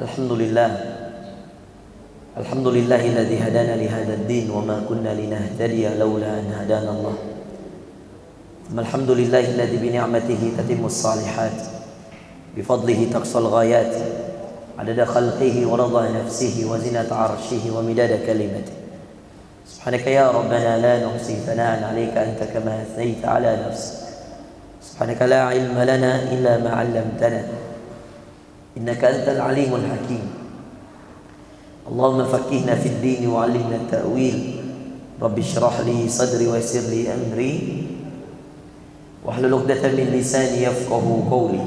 Alhamdulillah. Alhamdulillahilladzi hadana li hadzal din wa ma kunna linahtadiya laula an hadana Allah. Alhamdulillahilladzi bi ni'matihi tatimmus shalihat bi fadlihi taqsal ghayat adada khalqihi wa rida nafsihi wa zinata 'arshihi wa midada kalimatihi. Subhanaka ya rabbana la nuhsi thana'an 'alaika anta kama athnayta 'ala nafsik. Subhanaka la 'ilma lana illa ma 'allamtana innaka antal alimul hakim. Allahumma faqqihna fid din wa 'allimna at-ta'wil. Rabbi shrah li sadri wa yassir li amri wahlul 'uqdatam min lisani yafqahu qawli.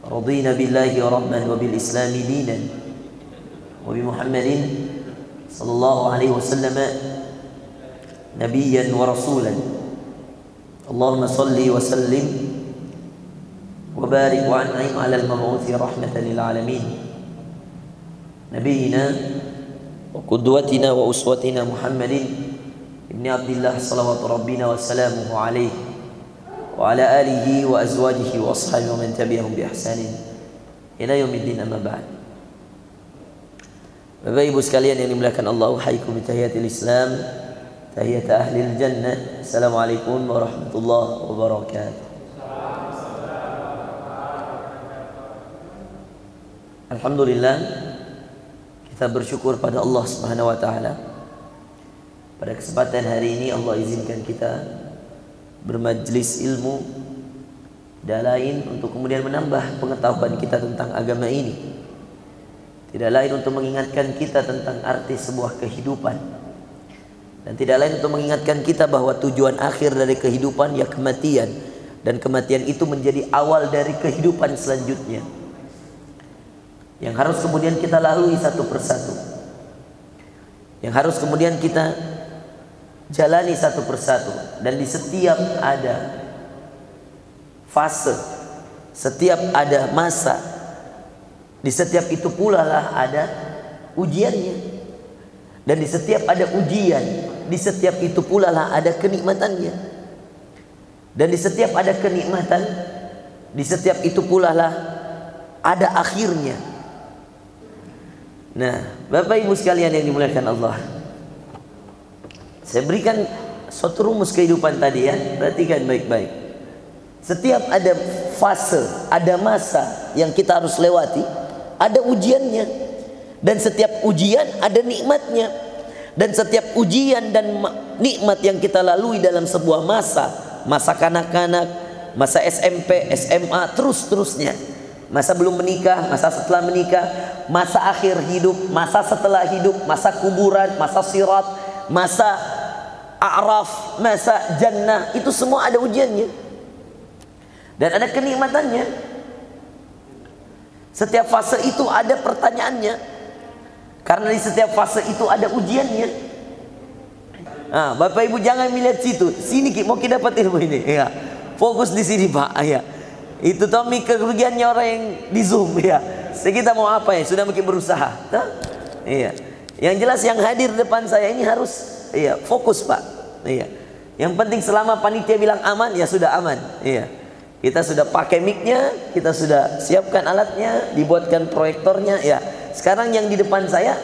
Radina billahi rabban wa bil islami dinan wa bi Muhammadin sallallahu alaihi wasallam nabiyyan wa rasulan. Allahumma salli wa sallim وبارك وأنعم على المبعوث رحمة للعالمين نبينا وقدوتنا وأسوتنا محمد ابن عبد الله صلوات ربنا وسلامه عليه وعلى آله وأزواجه وأصحابه ومن تبعهم بإحسان إلى يوم الدين. أما بعد. Bapak Ibu sekalian yang dimuliakan Allah, uhayyikum bitahiyatil Islam, tahiyat ahlil jannah. Assalamualaikum warahmatullahi wabarakatuh. Alhamdulillah, kita bersyukur pada Allah Subhanahu wa taala. Pada kesempatan hari ini Allah izinkan kita bermajlis ilmu tidak lain untuk kemudian menambah pengetahuan kita tentang agama ini. Tidak lain untuk mengingatkan kita tentang arti sebuah kehidupan. Dan tidak lain untuk mengingatkan kita bahwa tujuan akhir dari kehidupan ya kematian, dan kematian itu menjadi awal dari kehidupan selanjutnya, yang harus kemudian kita lalui satu persatu, yang harus kemudian kita jalani satu persatu. Dan di setiap ada fase, setiap ada masa, di setiap itu pula lah ada ujiannya. Dan di setiap ada ujian, di setiap itu pula lah ada kenikmatannya. Dan di setiap ada kenikmatan, di setiap itu pula lah ada akhirnya. Nah, Bapak Ibu sekalian yang dimuliakan Allah, saya berikan suatu rumus kehidupan tadi ya. Perhatikan baik-baik. Setiap ada fase, ada masa yang kita harus lewati, ada ujiannya. Dan setiap ujian ada nikmatnya. Dan setiap ujian dan nikmat yang kita lalui dalam sebuah masa, masa kanak-kanak, masa SMP, SMA, terus-terusnya, masa belum menikah, masa setelah menikah, masa akhir hidup, masa setelah hidup, masa kuburan, masa sirat, masa a'raf, masa jannah, itu semua ada ujiannya dan ada kenikmatannya. Setiap fase itu ada pertanyaannya, karena di setiap fase itu ada ujiannya. Nah, Bapak Ibu jangan melihat situ, sini mau kita dapat ilmu ini ya. Fokus di sini Pak ya. Itu Tommy kerugiannya orang yang di Zoom ya. Kita mau apa ya? Sudah mungkin berusaha. Tuh? Iya. Yang jelas yang hadir depan saya ini harus iya, fokus Pak. Iya. Yang penting selama panitia bilang aman ya sudah aman. Iya. Kita sudah pakai mic-nya, kita sudah siapkan alatnya, dibuatkan proyektornya ya. Sekarang yang di depan saya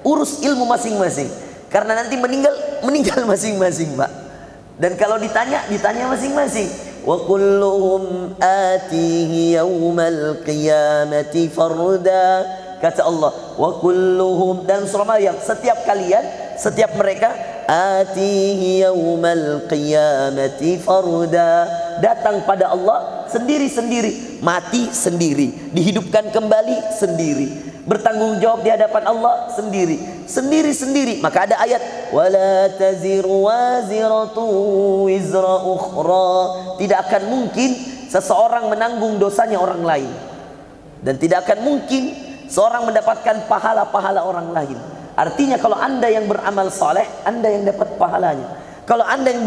urus ilmu masing-masing. Karena nanti meninggal masing-masing Pak. Dan kalau ditanya masing-masing. Wa kulluhum atihi yaumal qiyamati farda, kata Allah. Wa kulluhum, dan surah Maryam, setiap kalian, setiap mereka, atihi yaumal qiyamati farda, datang pada Allah sendiri-sendiri, mati sendiri, dihidupkan kembali sendiri, bertanggung jawab di hadapan Allah sendiri-sendiri. Maka ada ayat wala taziru waziratu wizra ukhra, tidak akan mungkin seseorang menanggung dosanya orang lain, dan tidak akan mungkin seorang mendapatkan pahala-pahala orang lain. Artinya kalau Anda yang beramal saleh, Anda yang dapat pahalanya. Kalau Anda yang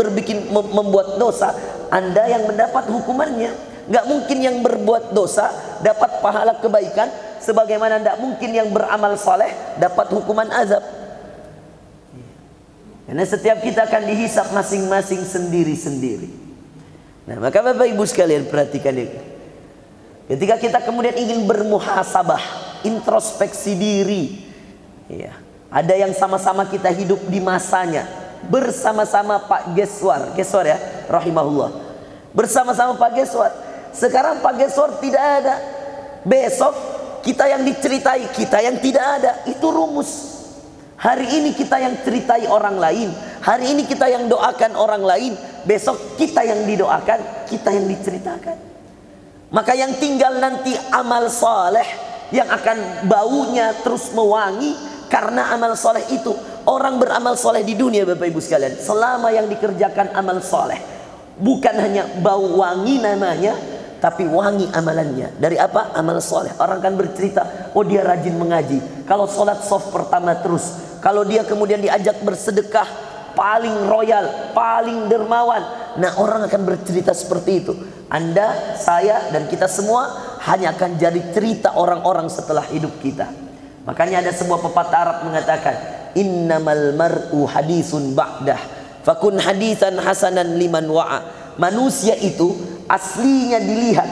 membuat dosa, Anda yang mendapat hukumannya. Nggak mungkin yang berbuat dosa dapat pahala kebaikan, sebagaimana tidak mungkin yang beramal saleh dapat hukuman azab. Karena setiap kita akan dihisap masing-masing sendiri-sendiri. Nah, maka Bapak Ibu sekalian perhatikan ini. Ketika kita kemudian ingin bermuhasabah, introspeksi diri. Ya. Ada yang sama-sama kita hidup di masanya, bersama-sama Pak Geswar ya, rahimahullah. Bersama-sama Pak Geswar. Sekarang Pak Geswar tidak ada. Besok kita yang diceritai, kita yang tidak ada. Itu rumus. Hari ini kita yang ceritai orang lain, hari ini kita yang doakan orang lain, besok kita yang didoakan, kita yang diceritakan. Maka yang tinggal nanti amal soleh yang akan baunya terus mewangi. Karena amal soleh itu, orang beramal soleh di dunia Bapak Ibu sekalian, selama yang dikerjakan amal soleh, bukan hanya bau wangi namanya, tapi wangi amalannya. Dari apa? Amal soleh. Orang kan bercerita, oh dia rajin mengaji, kalau sholat soft pertama terus, kalau dia kemudian diajak bersedekah, paling royal, paling dermawan. Nah, orang akan bercerita seperti itu. Anda, saya, dan kita semua hanya akan jadi cerita orang-orang setelah hidup kita. Makanya ada sebuah pepatah Arab mengatakan, innamal mar'u hadisun ba'dah fakun hadisan hasanan liman wa'a. Manusia itu aslinya dilihat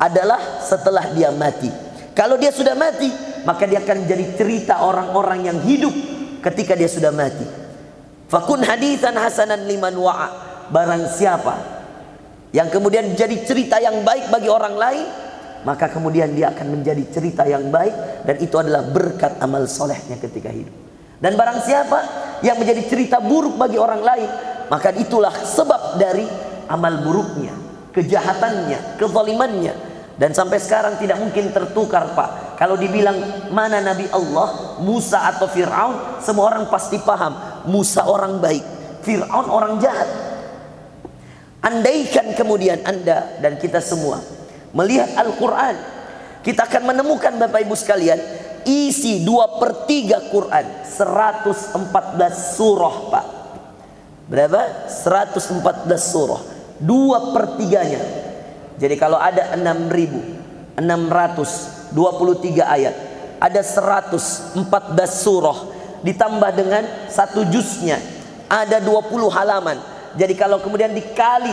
adalah setelah dia mati. Kalau dia sudah mati, maka dia akan jadi cerita orang-orang yang hidup ketika dia sudah mati. Fakun hadisan hasanan liman wa'a. Barang siapa yang kemudian jadi cerita yang baik bagi orang lain, maka kemudian dia akan menjadi cerita yang baik, dan itu adalah berkat amal solehnya ketika hidup. Dan barang siapa yang menjadi cerita buruk bagi orang lain, maka itulah sebab dari amal buruknya, kejahatannya, kezalimannya. Dan sampai sekarang tidak mungkin tertukar Pak. Kalau dibilang mana Nabi Allah, Musa atau Fir'aun, semua orang pasti paham Musa orang baik, Fir'aun orang jahat. Andaikan kemudian Anda dan kita semua melihat Al-Quran, kita akan menemukan Bapak Ibu sekalian, isi 2/3 Quran, 114 surah Pak. Berapa? 114 surah, 2/3-nya. Jadi kalau ada 6.623 ayat, ada 114 surah, ditambah dengan 1 juznya, ada 20 halaman. Jadi kalau kemudian dikali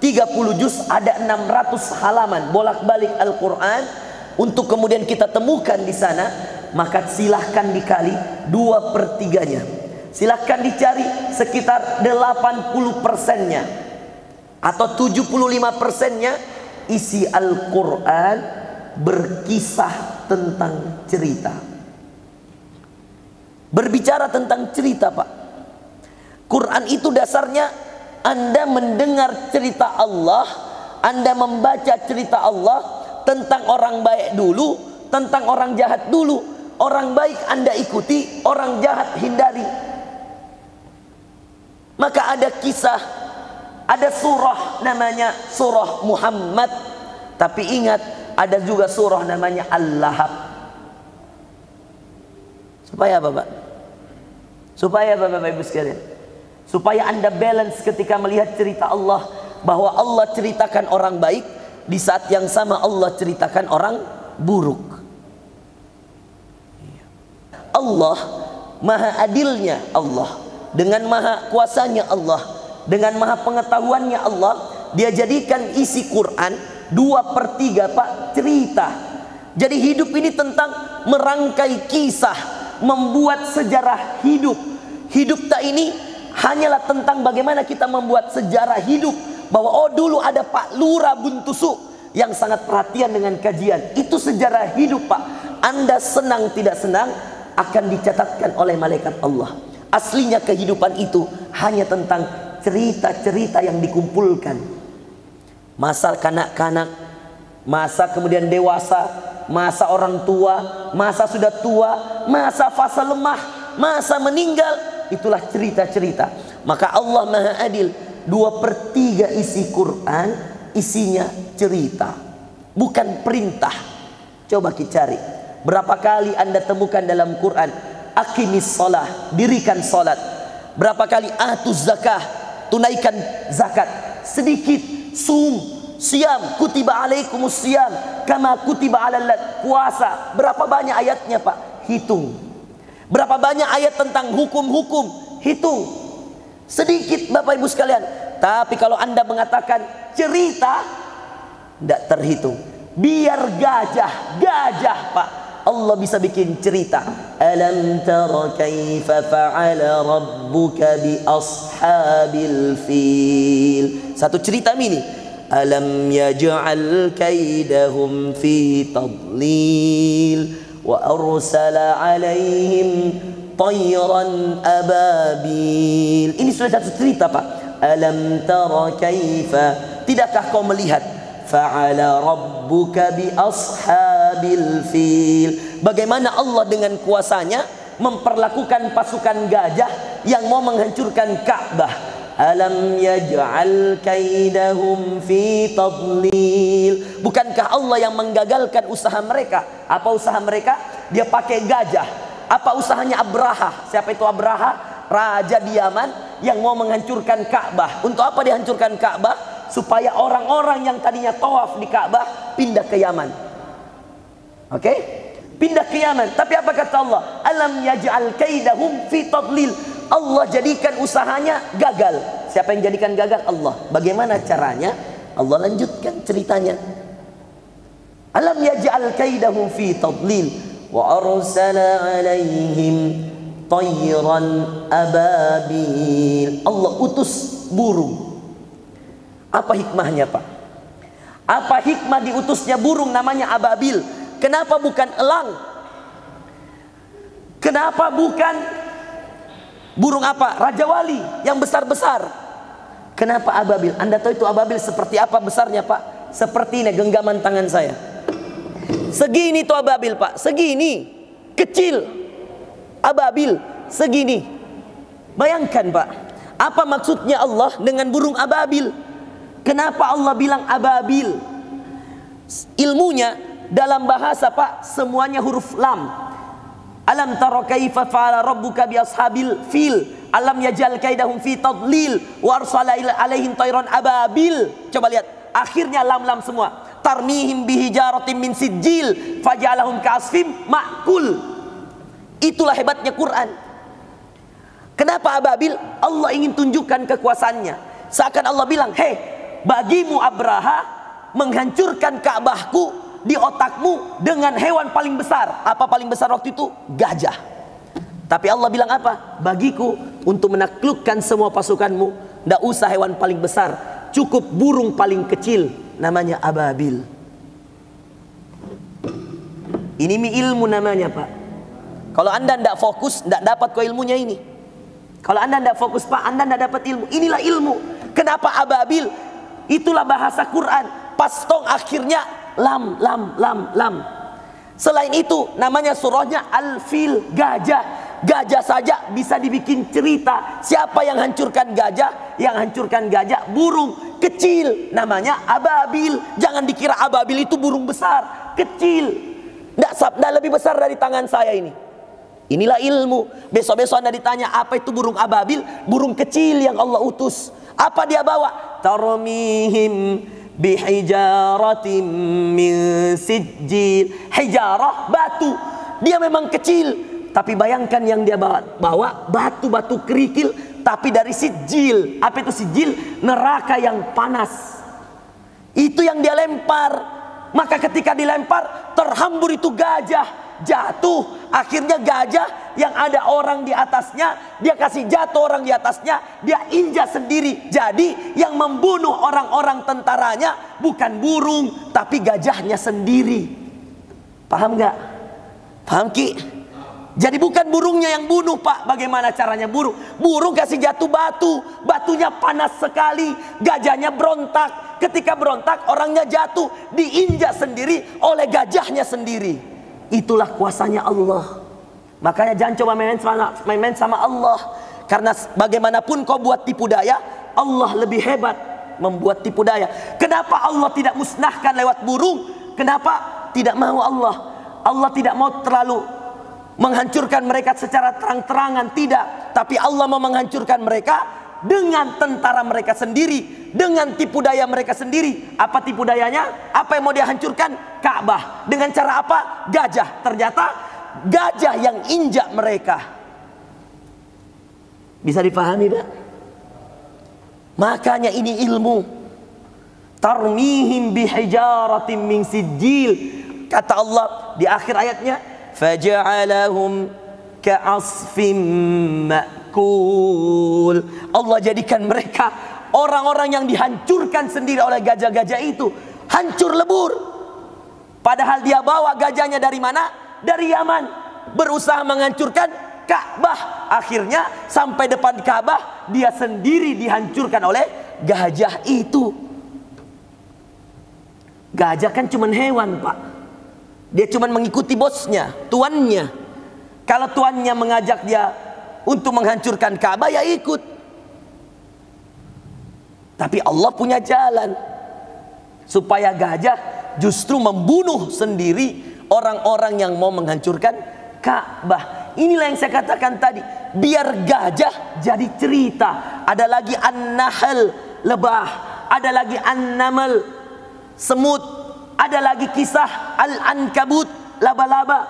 30 juz, ada 600 halaman bolak-balik Al-Quran. Untuk kemudian kita temukan di sana, maka silahkan dikali 2/3-nya. Silahkan dicari sekitar 80%-nya atau 75%-nya isi Al-Quran berkisah tentang cerita, berbicara tentang cerita Pak. Quran itu dasarnya Anda mendengar cerita Allah, Anda membaca cerita Allah tentang orang baik dulu, tentang orang jahat dulu. Orang baik Anda ikuti, orang jahat hindari. Maka ada kisah, ada surah namanya surah Muhammad. Tapi ingat, ada juga surah namanya Al-Lahab. Supaya apa Pak? Supaya apa Bapak Ibu sekalian? Supaya Anda balance ketika melihat cerita Allah, bahwa Allah ceritakan orang baik, di saat yang sama Allah ceritakan orang buruk. Allah maha adilnya Allah, dengan maha kuasanya Allah, dengan maha pengetahuannya Allah, dia jadikan isi Quran 2/3 Pak cerita. Jadi hidup ini tentang merangkai kisah, membuat sejarah hidup. Hidup tak ini hanyalah tentang bagaimana kita membuat sejarah hidup, bahwa oh dulu ada Pak Lurah Buntusu yang sangat perhatian dengan kajian. Itu sejarah hidup Pak. Anda senang tidak senang akan dicatatkan oleh malaikat Allah. Aslinya kehidupan itu hanya tentang cerita-cerita yang dikumpulkan. Masa kanak-kanak, masa kemudian dewasa, masa orang tua, masa sudah tua, masa fase lemah, masa meninggal. Itulah cerita-cerita. Maka Allah maha adil, 2/3 isi Quran isinya cerita, bukan perintah. Coba kita cari, berapa kali Anda temukan dalam Quran aqimis shalah, dirikan salat. Berapa kali atuz zakah, tunaikan zakat. Sedikit sum, siam, kutiba alaikumus siam kama kutiba alal ladz, puasa. Berapa banyak ayatnya Pak? Hitung. Berapa banyak ayat tentang hukum-hukum? Hitung. Sedikit Bapak Ibu sekalian. Tapi kalau Anda mengatakan cerita, tidak terhitung. Biar gajah Pak, Allah bisa bikin cerita. Alam tara kaifa fa'ala rabbuka bi ashabil fil. Satu cerita ini. Alam yaj'al kaidahum fi tadlil wa arsala alaihim tayran ababil. Ini sudah satu cerita, Pak. Alam tara kaifa, tidakkah kau melihat fa'ala rabbuka bi ashabil fil, bagaimana Allah dengan kuasanya memperlakukan pasukan gajah yang mau menghancurkan Ka'bah. Alam yaj'al kaidahum fi tadlil, bukankah Allah yang menggagalkan usaha mereka? Apa usaha mereka? Dia pakai gajah. Apa usahanya Abraha? Siapa itu Abraha? Raja di Yaman yang mau menghancurkan Ka'bah. Untuk apa dihancurkan Ka'bah? Supaya orang-orang yang tadinya tawaf di Ka'bah pindah ke Yaman. Oke? Pindah ke Yaman. Tapi apa kata Allah? Alam yaj'al kaidahum fi tadlil. Allah jadikan usahanya gagal. Siapa yang jadikan gagal? Allah. Bagaimana caranya? Allah lanjutkan ceritanya. Alam yaj'al kaidahum fi tadlil wa arsala alaihim tayran ababil. Allah utus burung. Apa hikmahnya, Pak? Apa hikmah diutusnya burung namanya ababil? Kenapa bukan elang? Kenapa bukan burung apa? Raja Wali yang besar-besar. Kenapa ababil? Anda tahu itu ababil seperti apa besarnya, Pak? Seperti ini genggaman tangan saya. Segini tuh ababil, Pak. Segini. Kecil. Ababil. Segini. Bayangkan, Pak. Apa maksudnya Allah dengan burung ababil? Kenapa Allah bilang ababil? Ilmunya dalam bahasa, Pak, semuanya huruf lam. Alam tara kaifa fa'ala rabbuka bi ashabil fil. Alam yaj'al kaidahum fi tadlil wa arsala alaihim tayran ababil. Coba lihat, akhirnya lam-lam semua. Tarmihim bihijaratin min sijil faj'alahum ka'asfim ma'kul. Itulah hebatnya Quran. Kenapa ababil? Allah ingin tunjukkan kekuasaannya. Seakan Allah bilang, "Hei, bagimu Abraha menghancurkan Ka'bahku di otakmu dengan hewan paling besar." Apa paling besar waktu itu? Gajah. Tapi Allah bilang apa? Bagiku untuk menaklukkan semua pasukanmu, tidak usah hewan paling besar, cukup burung paling kecil, namanya ababil. Ini ilmu namanya, Pak. Kalau Anda tidak fokus, tidak dapat kok ilmunya ini. Kalau Anda tidak fokus, Pak, Anda tidak dapat ilmu. Inilah ilmu. Kenapa ababil? Itulah bahasa Quran. Pastong akhirnya lam, lam, lam, lam. Selain itu namanya surahnya Al-Fil, gajah. Gajah saja bisa dibikin cerita. Siapa yang hancurkan gajah? Yang hancurkan gajah burung kecil, namanya ababil. Jangan dikira ababil itu burung besar. Kecil. Tidak lebih besar dari tangan saya ini. Inilah ilmu. Besok-besok Anda ditanya apa itu burung ababil? Burung kecil yang Allah utus. Apa dia bawa? Tarmihim bihijaratin min sijil. Hijarah, batu. Dia memang kecil, tapi bayangkan yang dia bawa batu-batu kerikil, tapi dari sijil. Apa itu sijil? Neraka yang panas. Itu yang dia lempar. Maka ketika dilempar, terhambur itu gajah. Jatuh. Akhirnya gajah yang ada orang di atasnya, dia kasih jatuh orang di atasnya, dia injak sendiri. Jadi yang membunuh orang-orang tentaranya bukan burung, tapi gajahnya sendiri. Paham nggak? Paham, Ki? Jadi bukan burungnya yang bunuh, Pak. Bagaimana caranya burung? Burung kasih jatuh batu, batunya panas sekali, gajahnya berontak. Ketika berontak, orangnya jatuh, diinjak sendiri oleh gajahnya sendiri. Itulah kuasanya Allah. Makanya jangan coba main-main sama Allah. Karena bagaimanapun kau buat tipu daya, Allah lebih hebat membuat tipu daya. Kenapa Allah tidak musnahkan lewat burung? Kenapa tidak mau Allah? Allah tidak mau terlalu menghancurkan mereka secara terang-terangan, tidak. Tapi Allah mau menghancurkan mereka dengan tentara mereka sendiri, dengan tipu daya mereka sendiri. Apa tipu dayanya? Apa yang mau dia hancurkan? Ka'bah. Dengan cara apa? Gajah. Ternyata gajah yang injak mereka. Bisa dipahami, Pak? Makanya ini ilmu. Tarmihim bihijaratin min sijil. Kata Allah di akhir ayatnya, faja'alahum ka'asfim ma'kul. Allah jadikan mereka orang-orang yang dihancurkan sendiri oleh gajah-gajah itu, hancur lebur. Padahal dia bawa gajahnya dari mana? Dari Yaman, berusaha menghancurkan Ka'bah. Akhirnya sampai depan Ka'bah, dia sendiri dihancurkan oleh gajah itu. Gajah kan cuma hewan, Pak. Dia cuma mengikuti bosnya, tuannya. Kalau tuannya mengajak dia untuk menghancurkan Ka'bah, ya ikut. Tapi Allah punya jalan supaya gajah justru membunuh sendiri orang-orang yang mau menghancurkan Ka'bah. Inilah yang saya katakan tadi, biar gajah jadi cerita. Ada lagi an-nahl, lebah. Ada lagi an-namal, semut. Ada lagi kisah al-ankabut, laba-laba.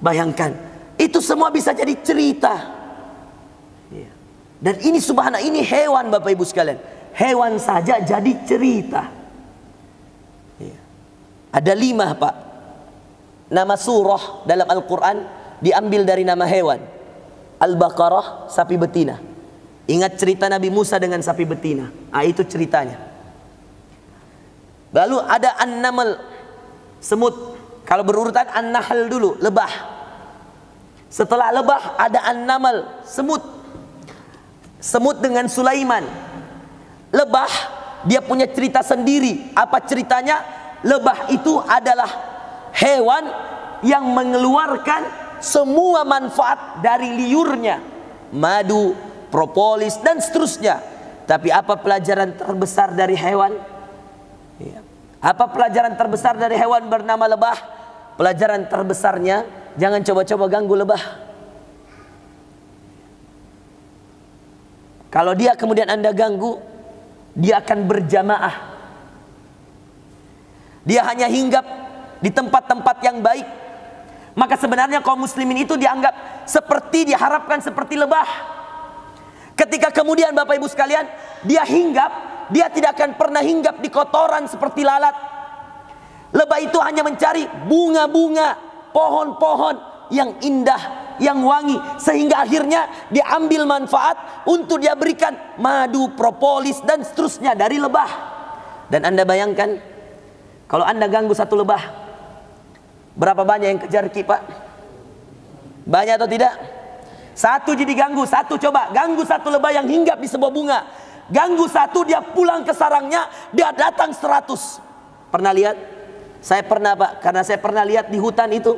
Bayangkan, itu semua bisa jadi cerita. Dan ini subhanallah, ini hewan Bapak Ibu sekalian. Hewan saja jadi cerita. Ada 5 Pak nama surah dalam Al-Quran diambil dari nama hewan. Al-Baqarah, sapi betina. Ingat cerita Nabi Musa dengan sapi betina. Itu ceritanya. Lalu ada an-namal, semut. Kalau berurutan an-nahl dulu, lebah. Setelah lebah ada an-namal, semut. Semut dengan Sulaiman. Lebah dia punya cerita sendiri. Apa ceritanya? Lebah itu adalah hewan yang mengeluarkan semua manfaat dari liurnya, madu, propolis dan seterusnya. Tapi apa pelajaran terbesar dari hewan? Apa pelajaran terbesar dari hewan bernama lebah? Pelajaran terbesarnya, jangan coba-coba ganggu lebah. Kalau dia kemudian Anda ganggu, dia akan berjamaah. Dia hanya hinggap di tempat-tempat yang baik. Maka sebenarnya kaum muslimin itu dianggap seperti diharapkan seperti lebah. Ketika kemudian Bapak Ibu sekalian, dia hinggap, dia tidak akan pernah hinggap di kotoran seperti lalat. Lebah itu hanya mencari bunga-bunga, pohon-pohon yang indah, yang wangi, sehingga akhirnya dia ambil manfaat untuk dia berikan madu, propolis dan seterusnya dari lebah. Dan Anda bayangkan, kalau Anda ganggu satu lebah, berapa banyak yang kejar Pak? Banyak atau tidak? Satu jadi ganggu, satu coba ganggu satu lebah yang hinggap di sebuah bunga. Ganggu satu, dia pulang ke sarangnya, dia datang 100. Pernah lihat? Saya pernah Pak, karena saya pernah lihat di hutan itu.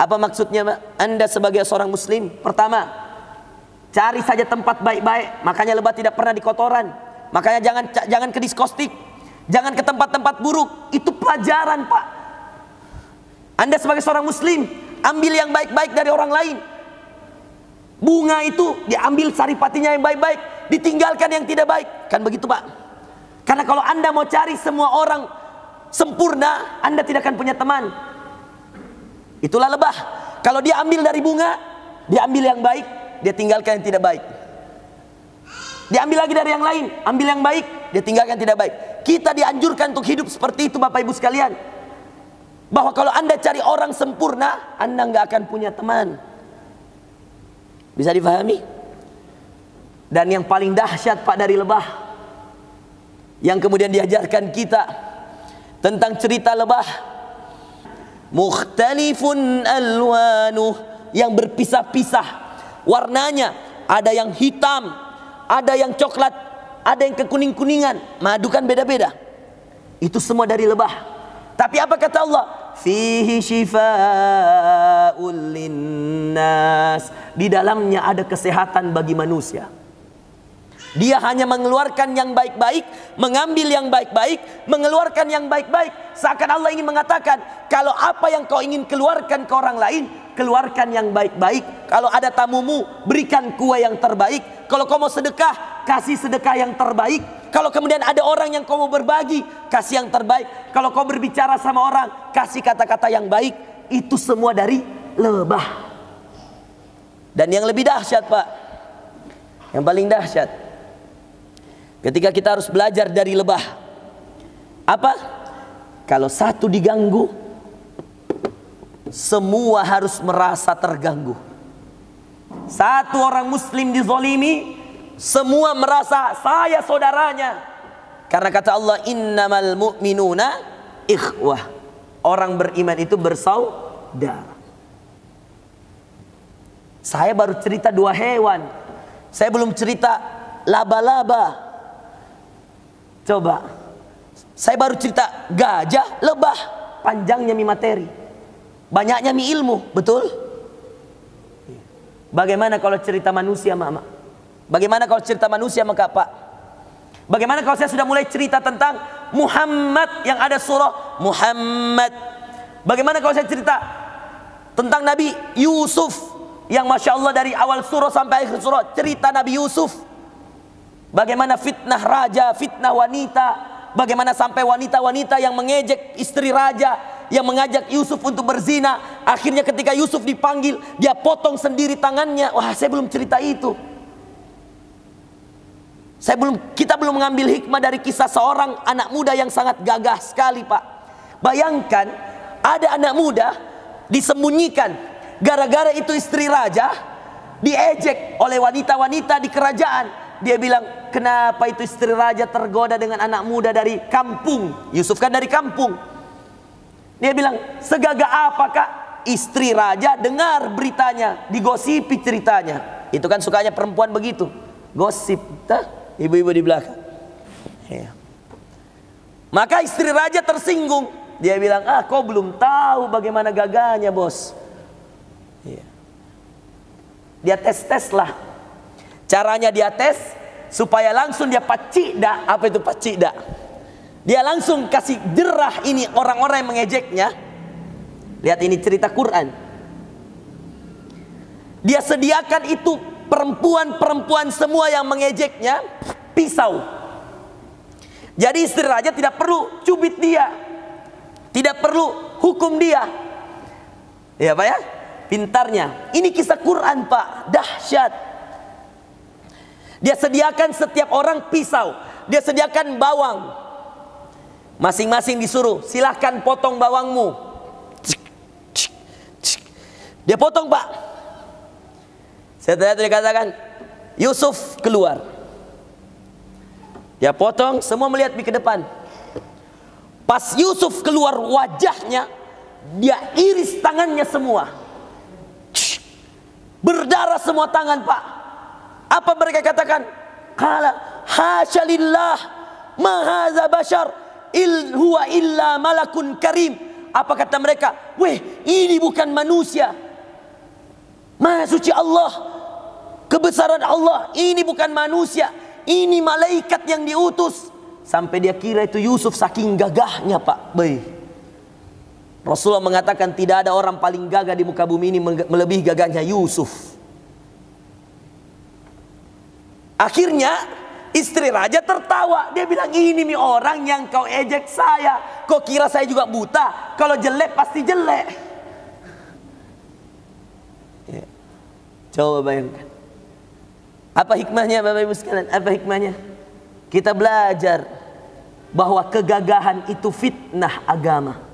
Apa maksudnya Pak? Anda sebagai seorang muslim, pertama, cari saja tempat baik-baik. Makanya lebah tidak pernah di kotoran. Makanya jangan ke diskotik, jangan ke tempat-tempat buruk. Itu pelajaran Pak. Anda sebagai seorang muslim, ambil yang baik-baik dari orang lain. Bunga itu diambil saripatinya yang baik-baik, ditinggalkan yang tidak baik. Kan begitu Pak? Karena kalau Anda mau cari semua orang sempurna, Anda tidak akan punya teman. Itulah lebah. Kalau dia ambil dari bunga, dia ambil yang baik, dia tinggalkan yang tidak baik. Dia ambil lagi dari yang lain, ambil yang baik, dia tinggalkan yang tidak baik. Kita dianjurkan untuk hidup seperti itu Bapak Ibu sekalian. Bahwa kalau Anda cari orang sempurna, Anda nggak akan punya teman. Bisa difahami? Dan yang paling dahsyat Pak dari lebah, yang kemudian diajarkan kita tentang cerita lebah, mukhtalifun alwanuh, yang berpisah-pisah warnanya. Ada yang hitam, ada yang coklat, ada yang kekuning-kuningan. Madu kan beda-beda. Itu semua dari lebah. Tapi apa kata Allah? Fihi shifaa'ul linnas. Di dalamnya ada kesehatan bagi manusia. Dia hanya mengeluarkan yang baik-baik, mengambil yang baik-baik, mengeluarkan yang baik-baik. Seakan Allah ingin mengatakan, kalau apa yang kau ingin keluarkan ke orang lain, keluarkan yang baik-baik. Kalau ada tamumu, berikan kue yang terbaik. Kalau kau mau sedekah, kasih sedekah yang terbaik. Kalau kemudian ada orang yang kau mau berbagi, kasih yang terbaik. Kalau kau berbicara sama orang, kasih kata-kata yang baik. Itu semua dari lebah. Dan yang lebih dahsyat Pak, yang paling dahsyat, ketika kita harus belajar dari lebah, apa? Kalau satu diganggu, semua harus merasa terganggu. Satu orang muslim dizolimi, semua merasa saya saudaranya. Karena kata Allah, innamal mu'minuna ikhwah. Orang beriman itu bersaudara. Saya baru cerita 2 hewan. Saya belum cerita laba-laba. Coba, saya baru cerita gajah, lebah. Panjangnya mi materi, banyaknya mi ilmu, betul? Bagaimana kalau cerita manusia, Mama? Bagaimana kalau cerita manusia, maka Pak? Bagaimana kalau saya sudah mulai cerita tentang Muhammad yang ada surah Muhammad? Bagaimana kalau saya cerita tentang Nabi Yusuf yang Masya Allah dari awal surah sampai akhir surah cerita Nabi Yusuf? Bagaimana fitnah raja, fitnah wanita, bagaimana sampai wanita-wanita yang mengejek istri raja, yang mengajak Yusuf untuk berzina, akhirnya ketika Yusuf dipanggil, dia potong sendiri tangannya. Wah, saya belum cerita itu. Kita belum mengambil hikmah dari kisah seorang anak muda yang sangat gagah sekali, Pak. Bayangkan, ada anak muda disembunyikan gara-gara itu istri raja diejek oleh wanita-wanita di kerajaan. Dia bilang, kenapa itu istri raja tergoda dengan anak muda dari kampung? Yusuf kan dari kampung. Dia bilang, segagah apakah istri raja? Dengar beritanya, digosipi ceritanya. Itu kan sukanya perempuan begitu, gosip. Ibu-ibu di belakang. Ya. Maka istri raja tersinggung. Dia bilang, kau belum tahu bagaimana gagahnya, bos. Ya. Dia tes-tes lah. Caranya dia tes supaya langsung dia pacida. Apa itu pacida? Dia langsung kasih jerah ini orang-orang yang mengejeknya. Lihat, ini cerita Quran. Dia sediakan itu perempuan-perempuan semua yang mengejeknya pisau. Jadi istri raja tidak perlu cubit dia, tidak perlu hukum dia. Ya Pak ya, pintarnya. Ini kisah Quran Pak, dahsyat. Dia sediakan setiap orang pisau, dia sediakan bawang. Masing-masing disuruh, silahkan potong bawangmu. Dia potong Pak. Setelah itu dikatakan, Yusuf keluar. Dia potong, semua melihat ke depan. Pas Yusuf keluar wajahnya, dia iris tangannya semua. Berdarah semua tangan Pak. Apa mereka katakan? Qala hasya lillah ma hadza bashar huwa illa malakun karim. Apa kata mereka? Weh, ini bukan manusia. Maha suci Allah, kebesaran Allah, ini bukan manusia, ini malaikat yang diutus. Sampai dia kira itu Yusuf saking gagahnya Pak. Baik. Rasulullah mengatakan tidak ada orang paling gagah di muka bumi ini melebihi gagahnya Yusuf. Akhirnya istri raja tertawa. Dia bilang, ini nih orang yang kau ejek saya. Kau kira saya juga buta? Kalau jelek pasti jelek. Ya. Coba bayangkan. Apa hikmahnya Bapak Ibu sekalian? Apa hikmahnya? Kita belajar bahwa kegagahan itu fitnah agama.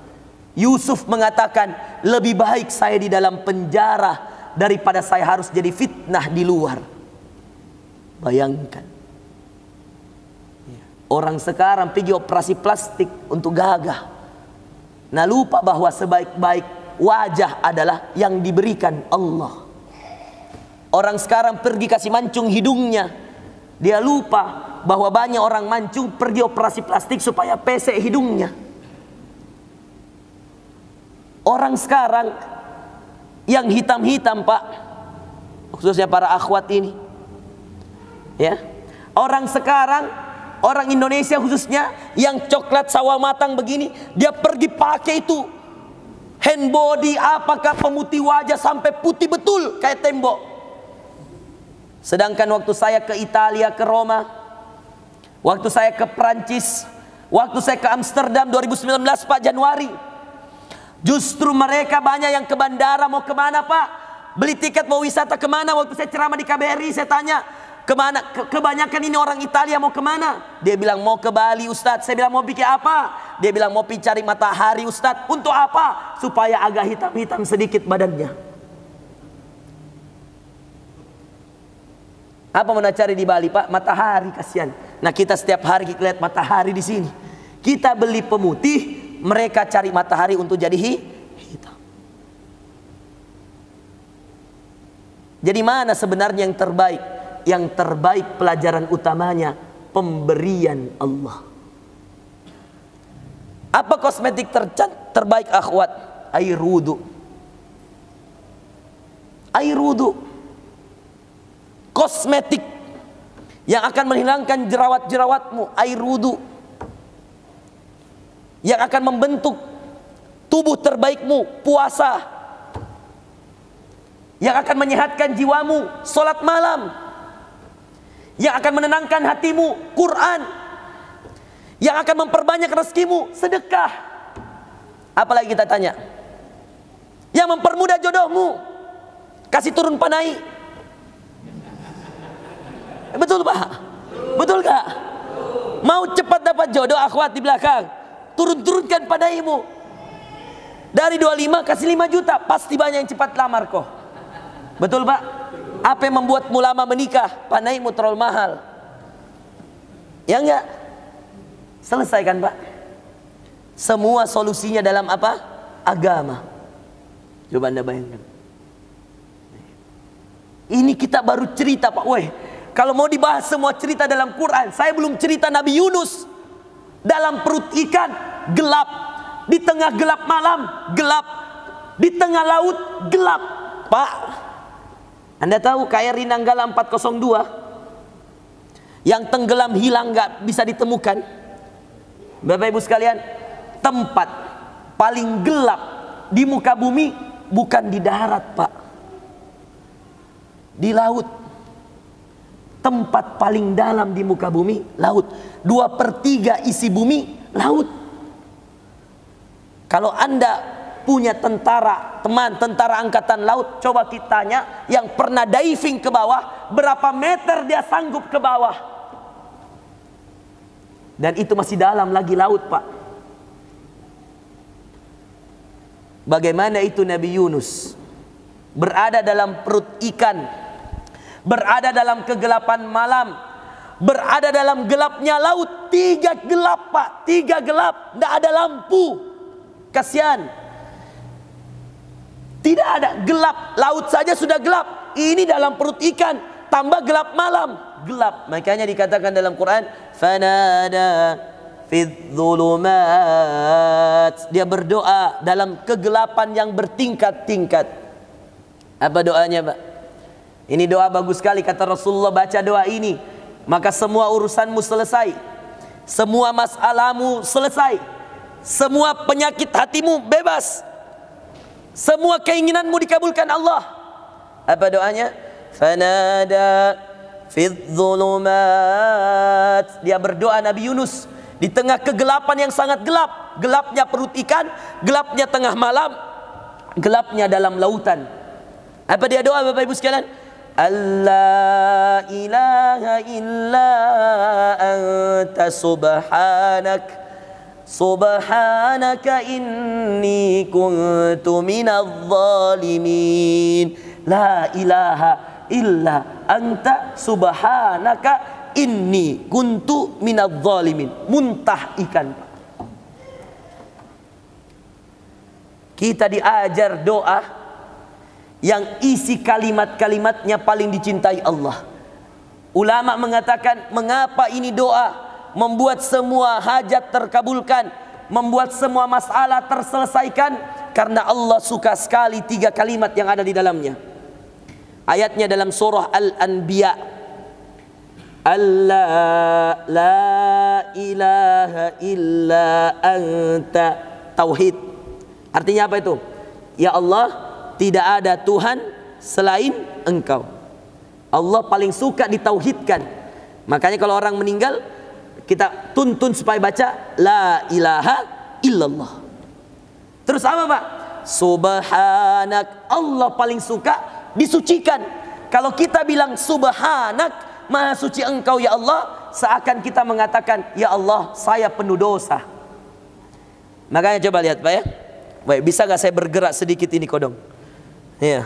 Yusuf mengatakan, lebih baik saya di dalam penjara daripada saya harus jadi fitnah di luar. Bayangkan. Orang sekarang pergi operasi plastik untuk gagah. Nah lupa bahwa sebaik-baik wajah adalah yang diberikan Allah. Orang sekarang pergi kasih mancung hidungnya. Dia lupa bahwa banyak orang mancung pergi operasi plastik supaya pesek hidungnya. Orang sekarang yang hitam-hitam Pak, khususnya para akhwat ini, ya, orang sekarang, orang Indonesia khususnya yang coklat sawah matang begini, dia pergi pakai itu hand body, apakah pemutih wajah sampai putih betul kayak tembok. Sedangkan waktu saya ke Italia, ke Roma, waktu saya ke Prancis, waktu saya ke Amsterdam 2019 Pak, Januari, justru mereka banyak yang ke bandara. Mau kemana Pak? Beli tiket mau wisata kemana? Waktu saya ceramah di KBRI, saya tanya, Kemana? Kebanyakan ini orang Italia mau kemana? Dia bilang mau ke Bali Ustadz. Saya bilang mau bikin apa? Dia bilang mau pergi cari matahari Ustadz. Untuk apa? Supaya agak hitam-hitam sedikit badannya. Apa mau cari di Bali Pak? Matahari, kasihan. Nah kita setiap hari kita lihat matahari di sini. Kita beli pemutih, mereka cari matahari untuk jadi hitam. Jadi mana sebenarnya yang terbaik? Yang terbaik pelajaran utamanya pemberian Allah. Apa kosmetik terbaik akhwat? Air wudu. Air wudu. Kosmetik yang akan menghilangkan jerawat-jerawatmu, air wudu. Yang akan membentuk tubuh terbaikmu, puasa. Yang akan menyehatkan jiwamu, sholat malam. Yang akan menenangkan hatimu, Quran. Yang akan memperbanyak rezekimu, sedekah. Apalagi kita tanya? Yang mempermudah jodohmu, kasih turun panai. Betul Pak? Betul gak? Mau cepat dapat jodoh akhwat di belakang, turunkan panaimu. Dari 25 kasih 5 juta, pasti banyak yang cepat lamar kok. Betul Pak? Apa yang membuatmu lama menikah? Panaimu terlalu mahal. Ya enggak? Selesai kan Pak? Semua solusinya dalam apa? Agama. Coba Anda bayangkan. Ini kita baru cerita Pak. Weh, kalau mau dibahas semua cerita dalam Quran, saya belum cerita Nabi Yunus. Dalam perut ikan, gelap. Di tengah gelap malam, gelap. Di tengah laut, gelap. Pak, Anda tahu KRI Nanggala 402 yang tenggelam hilang gak bisa ditemukan? Bapak Ibu sekalian, tempat paling gelap di muka bumi bukan di darat Pak, di laut. Tempat paling dalam di muka bumi, laut. 2/3 isi bumi, laut. Kalau Anda punya tentara, teman tentara angkatan laut, coba kita tanya yang pernah diving ke bawah, berapa meter dia sanggup ke bawah? Dan itu masih dalam lagi laut Pak. Bagaimana itu Nabi Yunus berada dalam perut ikan, berada dalam kegelapan malam, berada dalam gelapnya laut. 3 gelap Pak, 3 gelap, tidak ada lampu. Kasihan. Tidak ada, gelap. Laut saja sudah gelap. Ini dalam perut ikan, tambah gelap malam. Gelap. Makanya dikatakan dalam Quran, fanada fid dhulumat. Dia berdoa dalam kegelapan yang bertingkat-tingkat. Apa doanya Pak? Ini doa bagus sekali, kata Rasulullah, baca doa ini, maka semua urusanmu selesai. Semua masalahmu selesai. Semua penyakit hatimu bebas. Semua keinginanmu dikabulkan Allah. Apa doanya? Fanada fid dhulumat. Dia berdoa Nabi Yunus di tengah kegelapan yang sangat gelap. Gelapnya perut ikan, gelapnya tengah malam, gelapnya dalam lautan. Apa dia doa Bapak Ibu sekalian? Allah ilaha illa anta subhanak. Subhanaka inni kuntu minadh dhalimin. La ilaha illa anta subhanaka inni kuntu minadh dhalimin. Muntah ikan. Kita diajar doa yang isi kalimat-kalimatnya paling dicintai Allah. Ulama mengatakan, mengapa ini doa membuat semua hajat terkabulkan, membuat semua masalah terselesaikan? Karena Allah suka sekali 3 kalimat yang ada di dalamnya. Ayatnya dalam surah Al-Anbiya, Allah la ilaha illa anta. Tauhid. Artinya apa itu? Ya Allah, tidak ada Tuhan selain Engkau. Allah paling suka ditauhidkan. Makanya kalau orang meninggal, kita tuntun supaya baca la ilaha illallah. Terus apa Pak? Subhanak. Allah paling suka disucikan. Kalau kita bilang subhanak, Maha suci Engkau ya Allah, seakan kita mengatakan, ya Allah, saya penuh dosa. Makanya coba lihat Pak ya. Baik, bisa gak saya bergerak sedikit ini kodong? Iya.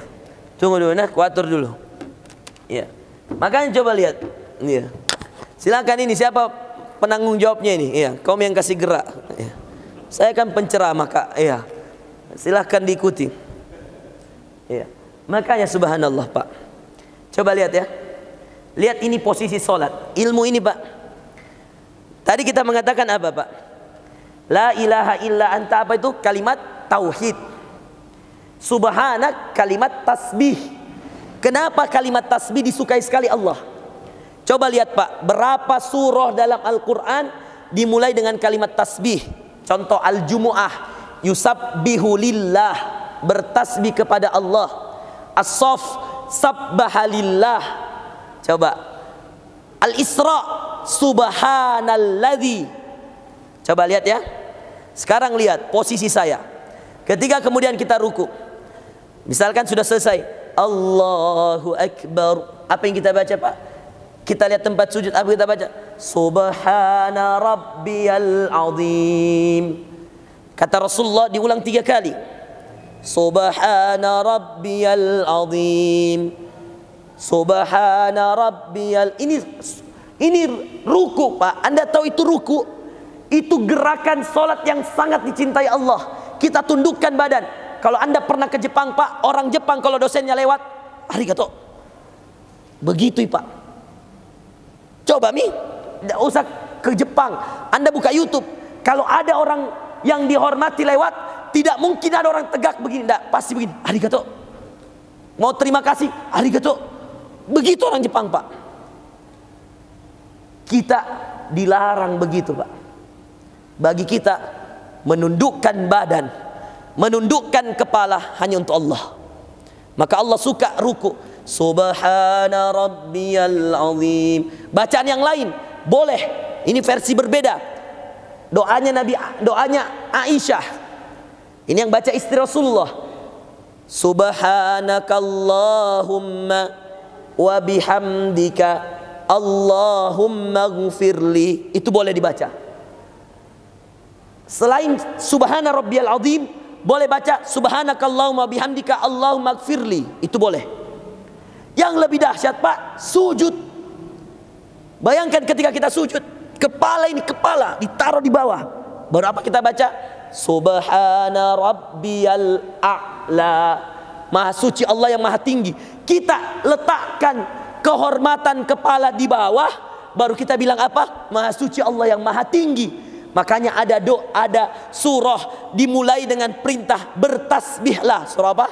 Tunggu dulu, nah, kuatur dulu. Iya. Makanya coba lihat. Iya. Silakan ini siapa penanggung jawabnya ini? Iya, kaum yang kasih gerak. Iya. Saya kan penceramah Kak. Iya. Silakan diikuti. Iya. Makanya subhanallah Pak. Coba lihat ya. Lihat ini posisi sholat. Ilmu ini Pak. Tadi kita mengatakan apa Pak? La ilaha illa anta, apa itu? Kalimat tauhid. Subhanak, kalimat tasbih. Kenapa kalimat tasbih disukai sekali Allah? Coba lihat Pak, berapa surah dalam Al-Quran dimulai dengan kalimat tasbih. Contoh Al-Jumu'ah, yusabbihu lillah, bertasbih kepada Allah. As-Saff, sabbaha lillah. Coba Al-Isra, subhanalladzi. Coba lihat ya. Sekarang lihat posisi saya. Ketika kemudian kita ruku, misalkan sudah selesai, Allahu Akbar, apa yang kita baca Pak? Kita lihat tempat sujud, apa kita baca? Subhana rabbiyal azim. Kata Rasulullah diulang 3 kali. Subhana rabbiyal azim. Subhana rabbiyal. Ini ruku Pak. Anda tahu itu ruku? Itu gerakan solat yang sangat dicintai Allah. Kita tundukkan badan. Kalau Anda pernah ke Jepang Pak, orang Jepang kalau dosennya lewat, arigato. Begitu Pak. Coba tidak usah ke Jepang, Anda buka YouTube. Kalau ada orang yang dihormati lewat, tidak mungkin ada orang tegak begini. Tidak, pasti begini, arigato. Mau terima kasih, arigato. Begitu orang Jepang Pak. Kita dilarang begitu Pak. Bagi kita menundukkan badan, menundukkan kepala hanya untuk Allah. Maka Allah suka ruku. Subhana rabbiyal azim. Bacaan yang lain boleh. Ini versi berbeda. Doanya Aisyah. Ini yang baca istri Rasulullah. Subhanakallahumma wa bihamdika Allahumma ghfirli. Itu boleh dibaca. Selain subhana rabbiyal azim, boleh baca subhanakallahumma bihamdika Allahumma gfirli. Itu boleh. Yang lebih dahsyat Pak, sujud. Bayangkan ketika kita sujud, kepala ditaruh di bawah. Baru apa kita baca? Subhana rabbiyal a'la. Maha suci Allah yang maha tinggi. Kita letakkan kehormatan kepala di bawah, baru kita bilang apa? Maha suci Allah yang maha tinggi. Makanya ada surah dimulai dengan perintah bertasbihlah. Surah apa?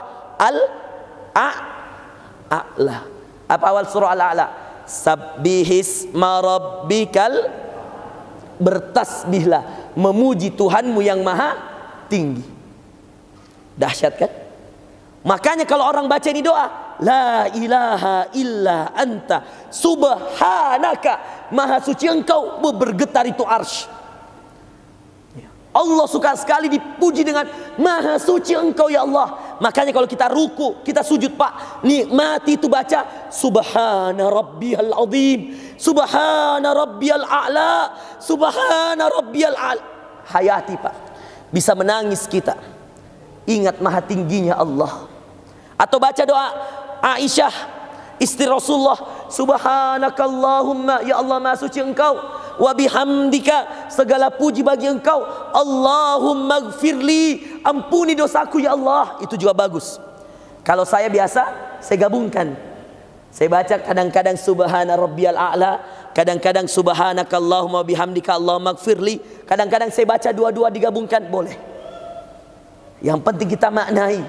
Al-A'la. Apa awal surah Al-A'la? Sabbihisma rabbikal, bertasbihlah, memuji Tuhanmu yang maha tinggi. Dahsyat kan? Makanya kalau orang baca ini doa, la ilaha illa anta subhanaka, maha suci Engkau, bergetar itu arsy. Allah suka sekali dipuji dengan maha suci Engkau ya Allah. Makanya kalau kita ruku, kita sujud Pak, nikmati itu baca subhana rabbiyal azim, subhana rabbiyal a'la, subhana rabbiyal a'la. Hayati Pak, bisa menangis kita. Ingat maha tingginya Allah. Atau baca doa Aisyah istri Rasulullah, subhanakallahumma, ya Allah maha suci Engkau, wa bihamdika, segala puji bagi Engkau, Allahumma gfirli, ampuni dosaku ya Allah. Itu juga bagus. Kalau saya biasa, saya gabungkan. Saya baca kadang-kadang subhana rabbiyal a'la, kadang-kadang subhanakallahumma bihamdika Allahumma gfirli, kadang-kadang saya baca dua-dua digabungkan, boleh. Yang penting kita maknai.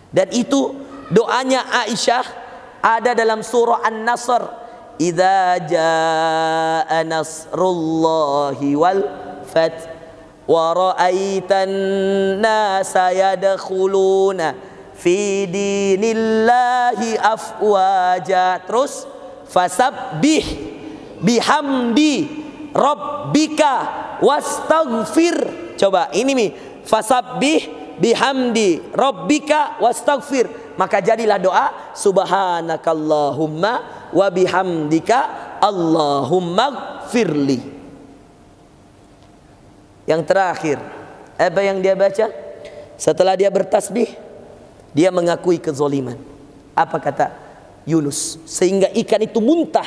Dan itu doanya Aisyah ada dalam surah An-Nasr. Idza jaa nasrullahi wal fath wa ra'aitan nasa yadkhuluna fi dinillahi afwaja. Terus fasabbih bihamdi rabbika wastaghfir. Coba ini mi, fasabbih bihamdi rabbika wastaghfir. Maka jadilah doa subhanakallahumma wa bihamdika Allahumma gfirli. Yang terakhir, apa yang dia baca? Setelah dia bertasbih, dia mengakui kezoliman. Apa kata Yunus? Sehingga ikan itu muntah.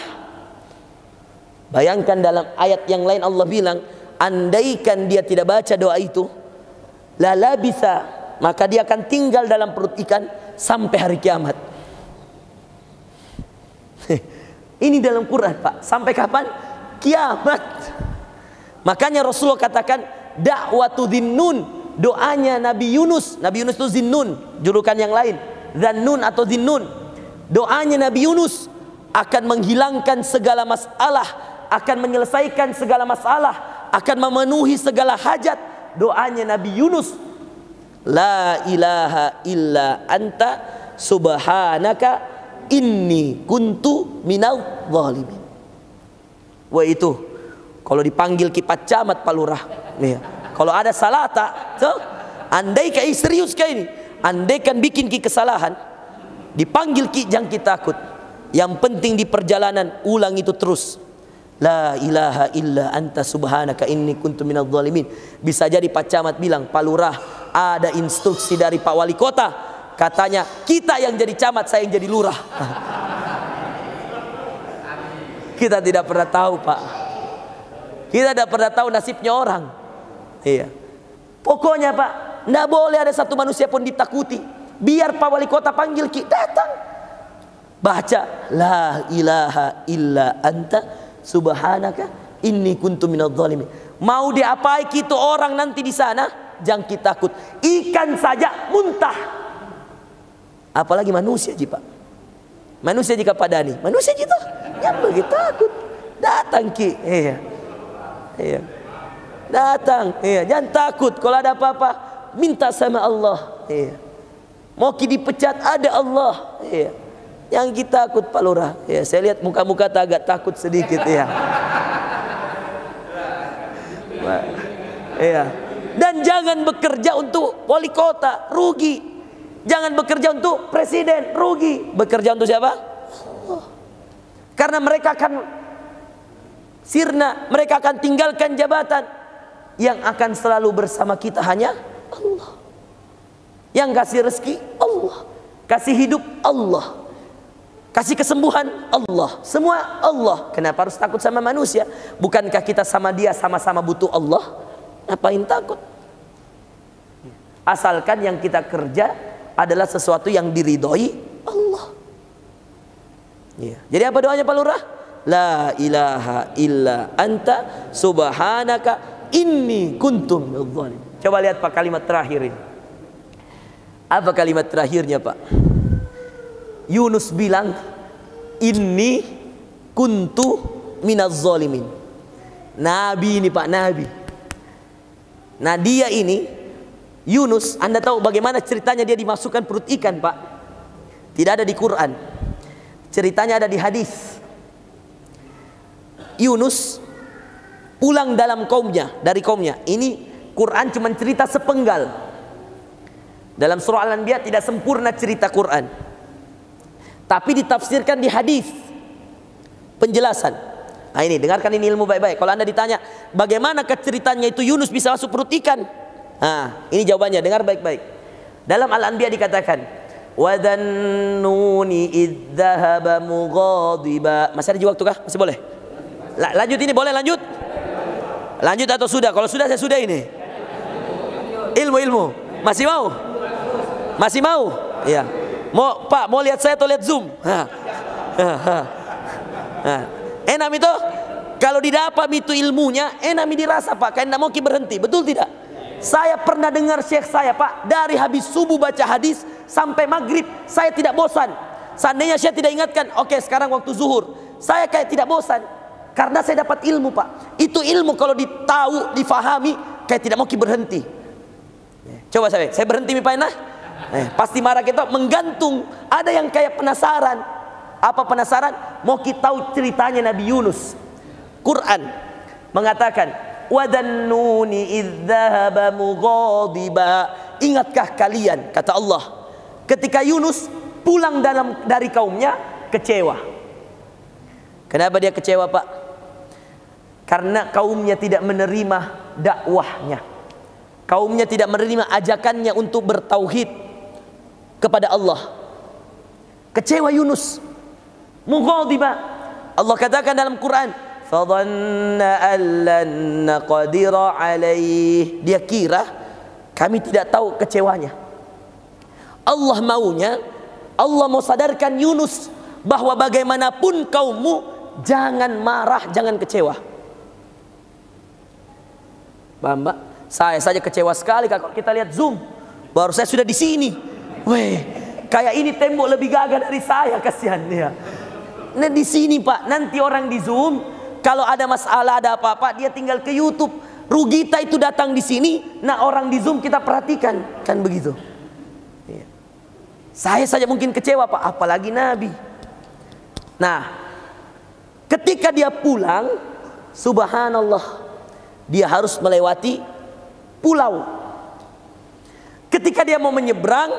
Bayangkan dalam ayat yang lain Allah bilang, andaikan dia tidak baca doa itu, la labisa, maka dia akan tinggal dalam perut ikan sampai hari kiamat. Ini dalam Quran, Pak. Sampai kapan? Kiamat. Makanya Rasulullah katakan da'watu Zinnun, doanya Nabi Yunus. Nabi Yunus itu Zinnun, julukan yang lain, Zannun atau Zinnun. Doanya Nabi Yunus akan menghilangkan segala masalah, akan menyelesaikan segala masalah, akan memenuhi segala hajat. Doanya Nabi Yunus, la ilaha illa anta subhanaka inni kuntu minal zalimin. Wah, itu kalau dipanggil kipat camat Pak Lurah, ya. Kalau ada salah tak, so, andai kai serius kau ini, andai kan bikin ki kesalahan, dipanggil ki jangan kita takut. Yang penting di perjalanan ulang itu terus. La ilaha illa anta subhanaka inni kuntu minadz zalimin. Bisa jadi Pak Camat bilang, Pak Lurah, ada instruksi dari Pak Wali Kota, katanya kita yang jadi camat, saya yang jadi lurah. Kita tidak pernah tahu, Pak. Kita tidak pernah tahu nasibnya orang. Iya. Pokoknya Pak, tidak boleh ada satu manusia pun ditakuti. Biar Pak Wali Kota panggil ki, datang. Baca la ilaha illa anta subhanaka inni kuntu minadz zalimin. Mau diapai gitu orang nanti di sana, jangan kita takut. Ikan saja muntah, apalagi manusia ji Pak. Manusia jika padani, manusia gitu, yang begitu takut. Datang ki, iya, iya, datang, iya. Jangan takut. Kalau ada apa-apa, minta sama Allah, iya. Mau ki dipecat, ada Allah, iya. Yang kita takut Pak Lurah, ya. Saya lihat muka-muka agak takut sedikit, ya. Iya. Dan jangan bekerja untuk wali kota, rugi. Jangan bekerja untuk presiden, rugi. Bekerja untuk siapa? Allah. Karena mereka akan sirna, mereka akan tinggalkan jabatan. Yang akan selalu bersama kita hanya Allah. Yang kasih rezeki Allah, kasih hidup Allah, kasih kesembuhan Allah, semua Allah. Kenapa harus takut sama manusia? Bukankah kita sama dia sama-sama butuh Allah? Ngapain takut? Asalkan yang kita kerja adalah sesuatu yang diridhoi Allah. Ya. Jadi apa doanya Pak Lurah? La ilaha illa anta subhanaka inni kuntum minadz zalimin. Coba lihat Pak kalimat terakhir ini. Apa kalimat terakhirnya Pak? Yunus bilang, inni kuntu minadz zalimin. Nabi ini Pak, nabi. Nah dia ini Yunus, Anda tahu bagaimana ceritanya dia dimasukkan perut ikan Pak? Tidak ada di Quran. Ceritanya ada di hadis. Yunus pulang dalam kaumnya, dari kaumnya. Ini Quran cuma cerita sepenggal. Dalam surah Al-Anbiya tidak sempurna cerita Quran, tapi ditafsirkan di hadis penjelasan. Nah ini, dengarkan ini ilmu baik-baik. Kalau Anda ditanya bagaimana ceritanya itu Yunus bisa masuk perut ikan, nah ini jawabannya, dengar baik-baik. Dalam Al-Anbiya dikatakan, wa dhannuni idh dhahaba mughadiba. Masih ada waktu kah? Masih boleh? Lanjut ini, boleh lanjut? Lanjut atau sudah? Kalau sudah saya sudah ini. Ilmu. Masih mau? Masih mau? Iya. Mau Pak, mau lihat saya atau lihat Zoom? Enam itu kalau didapat itu ilmunya, enam dirasa Pak, kayak mau berhenti, betul tidak? Saya pernah dengar syekh saya Pak, dari habis subuh baca hadis sampai maghrib, saya tidak bosan. Seandainya saya tidak ingatkan, oke sekarang waktu zuhur, saya kayak tidak bosan, karena saya dapat ilmu Pak. Itu ilmu kalau ditahu, difahami, kayak tidak mau berhenti. Coba saya berhenti Pak Enah. Pasti marah kita, menggantung. Ada yang kayak penasaran. Apa penasaran? Mau kita tahu ceritanya Nabi Yunus. Quran mengatakan, wadannuni idh dhahaba mughadiba. Ingatkah kalian, kata Allah, ketika Yunus pulang dari kaumnya kecewa. Kenapa dia kecewa, Pak? Karena kaumnya tidak menerima dakwahnya. Kaumnya tidak menerima ajakannya untuk bertauhid kepada Allah. Kecewa Yunus. Mughadiba. Allah katakan dalam Quran, fadhanna allan naqdira alaih. Dia kira kami tidak tahu kecewanya. Allah maunya, Allah mau sadarkan Yunus bahwa bagaimanapun kaummu, jangan marah, jangan kecewa. Paham, Mbak? Saya saja kecewa sekali kalau kita lihat Zoom. Baru saya sudah di sini. Weh, kayak ini tembok lebih gagah dari saya, kasihan dia. Nah di sini, Pak, nanti orang di Zoom kalau ada masalah, ada apa-apa, dia tinggal ke YouTube. Rugita itu datang di sini, nah orang di Zoom kita perhatikan, kan begitu. Ya. Saya saja mungkin kecewa, Pak, apalagi Nabi. Nah, ketika dia pulang, subhanallah, dia harus melewati pulau. Ketika dia mau menyeberang,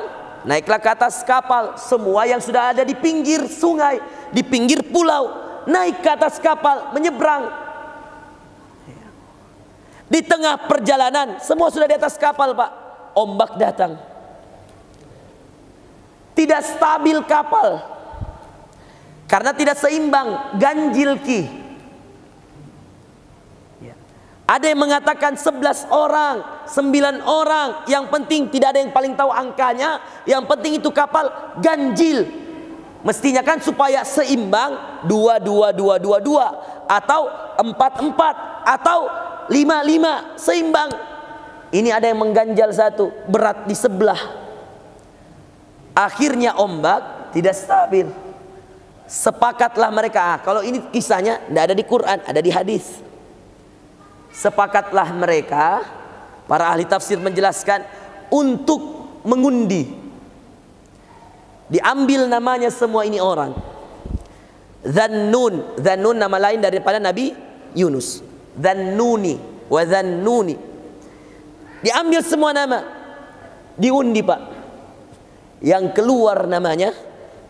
naiklah ke atas kapal. Semua yang sudah ada di pinggir sungai, di pinggir pulau, naik ke atas kapal, menyeberang. Di tengah perjalanan, semua sudah di atas kapal, Pak. Ombak datang. Tidak stabil kapal. Karena tidak seimbang, ganjil ki. Ada yang mengatakan 11 orang, 9 orang. Yang penting tidak ada yang paling tahu angkanya. Yang penting itu kapal ganjil. Mestinya kan supaya seimbang, 2, 2, 2, 2, 2. Atau 4, 4. Atau 5, 5. Seimbang. Ini ada yang mengganjal satu, berat di sebelah. Akhirnya ombak tidak stabil. Sepakatlah mereka. Kalau ini kisahnya tidak ada di Quran, ada di hadis. Sepakatlah mereka, para ahli tafsir menjelaskan, untuk mengundi. Diambil namanya semua ini orang. Dhannun. Dhannun nama lain daripada Nabi Yunus. Dhannuni wa dhannuni. Diambil semua nama, diundi, Pak. Yang keluar namanya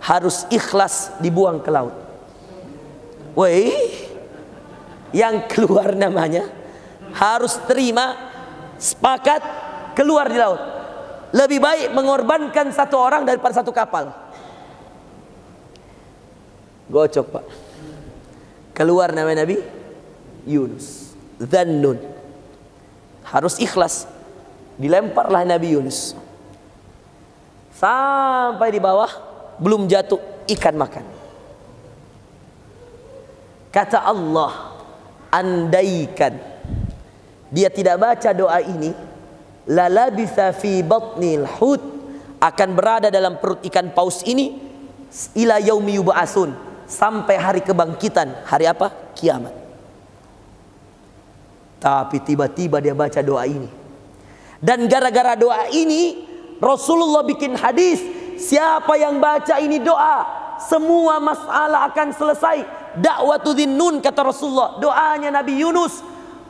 harus ikhlas dibuang ke laut. Woi, yang keluar namanya harus terima, sepakat, keluar di laut. Lebih baik mengorbankan satu orang daripada satu kapal. Gocok, Pak. Keluar nama Nabi Yunus. Dhannun. Harus ikhlas. Dilemparlah Nabi Yunus. Sampai di bawah, belum jatuh, ikan makan. Kata Allah, andaikan dia tidak baca doa ini, lalabitha fi batnil hut, akan berada dalam perut ikan paus ini ila yaumi yub'atsun, sampai hari kebangkitan. Hari apa? Kiamat. Tapi tiba-tiba dia baca doa ini. Dan gara-gara doa ini Rasulullah bikin hadis, siapa yang baca ini doa, semua masalah akan selesai. Da'watu dhinnun, kata Rasulullah, doanya Nabi Yunus.